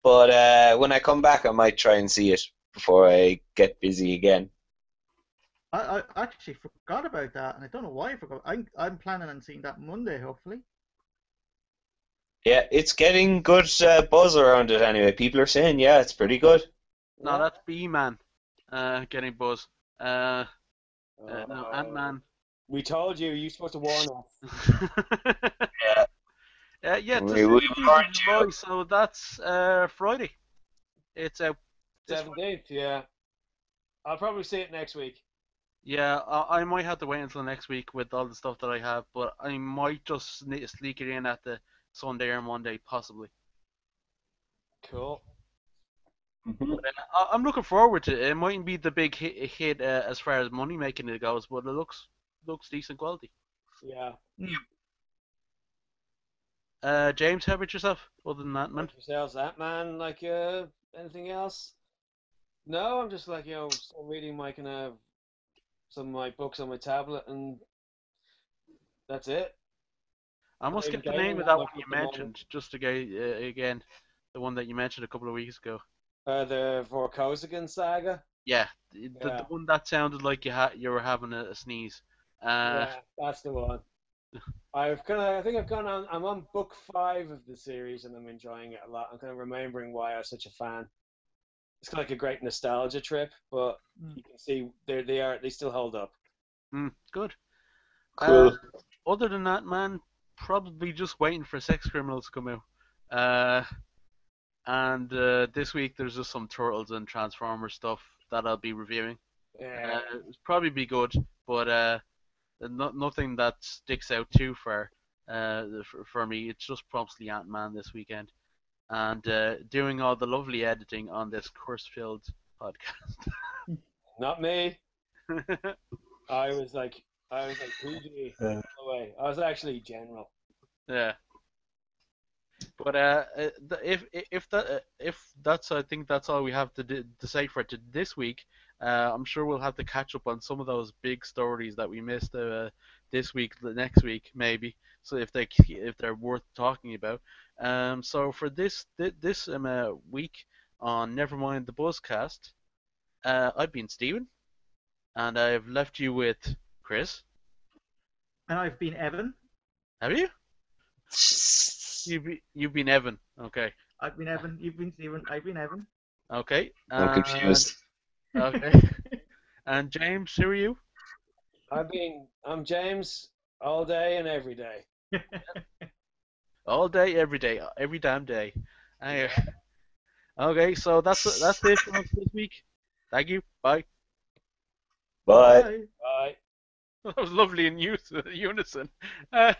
But when I come back, I might try and see it before I get busy again. I actually forgot about that, and I don't know why I forgot. I'm planning on seeing that Monday, hopefully. Yeah, it's getting good buzz around it anyway. People are saying, yeah, it's pretty good. No, Yeah. that's B-Man. Getting buzz. No, Oh, Ant-Man. we told you. You're supposed to warn us. Yeah, Yeah, it's the we 17th of warned you. July, so that's Friday. It's out this Friday. 17th. Yeah. I'll probably see it next week. Yeah, I might have to wait until next week with all the stuff that I have, but I might just sneak it in at the Sunday or Monday, possibly. Cool. Mhm. But I'm looking forward to it. It mightn't be the big hit as far as money making it goes, but it looks decent quality. Yeah. Mm. James, how about yourself? Other than that, man. Like yourselves, that man. Like anything else? No, I'm just like still reading my kind of some of my books on my tablet, and that's it. I must I'm get the gaming name of that that much one you at the moment. mentioned, just to get again, the one that you mentioned a couple of weeks ago. The Vorkosigan saga. Yeah, the Yeah, one that sounded like you were having a sneeze. Uh, yeah, that's the one. I think I've gone on. I'm on book 5 of the series, and I'm enjoying it a lot. I'm kind of remembering why I was such a fan. It's kind of like a great nostalgia trip, but Mm. you can see they still hold up. good. Uh, Cool. other than that, man, probably just waiting for Sex Criminals to come out. Uh, and this week there's just some Turtles and Transformers stuff that I'll be reviewing. Yeah, It'll probably be good, but nothing that sticks out too far for me. It's just probably Ant-Man this weekend, and doing all the lovely editing on this curse-filled podcast. not me. I was like PG Uh, all the way. I was actually general. Yeah. But if that's I think that's all we have to say for this week. I'm sure we'll have to catch up on some of those big stories that we missed this week, the next week maybe. So if they're worth talking about. So for this week on Nevermind the Buzzcast, I've been Steven, and I've left you with Chris. And I've been Evan. Have you? You've been Evan. Okay. I've been Evan. You've been Stephen. I've been Evan. Okay. I'm And confused. okay. And James, who are you? I'm James all day and every day. All day, every damn day. Anyway, okay, so that's it for us this week. Thank you. Bye. Bye. Bye. Bye. That was lovely in unison. Bye.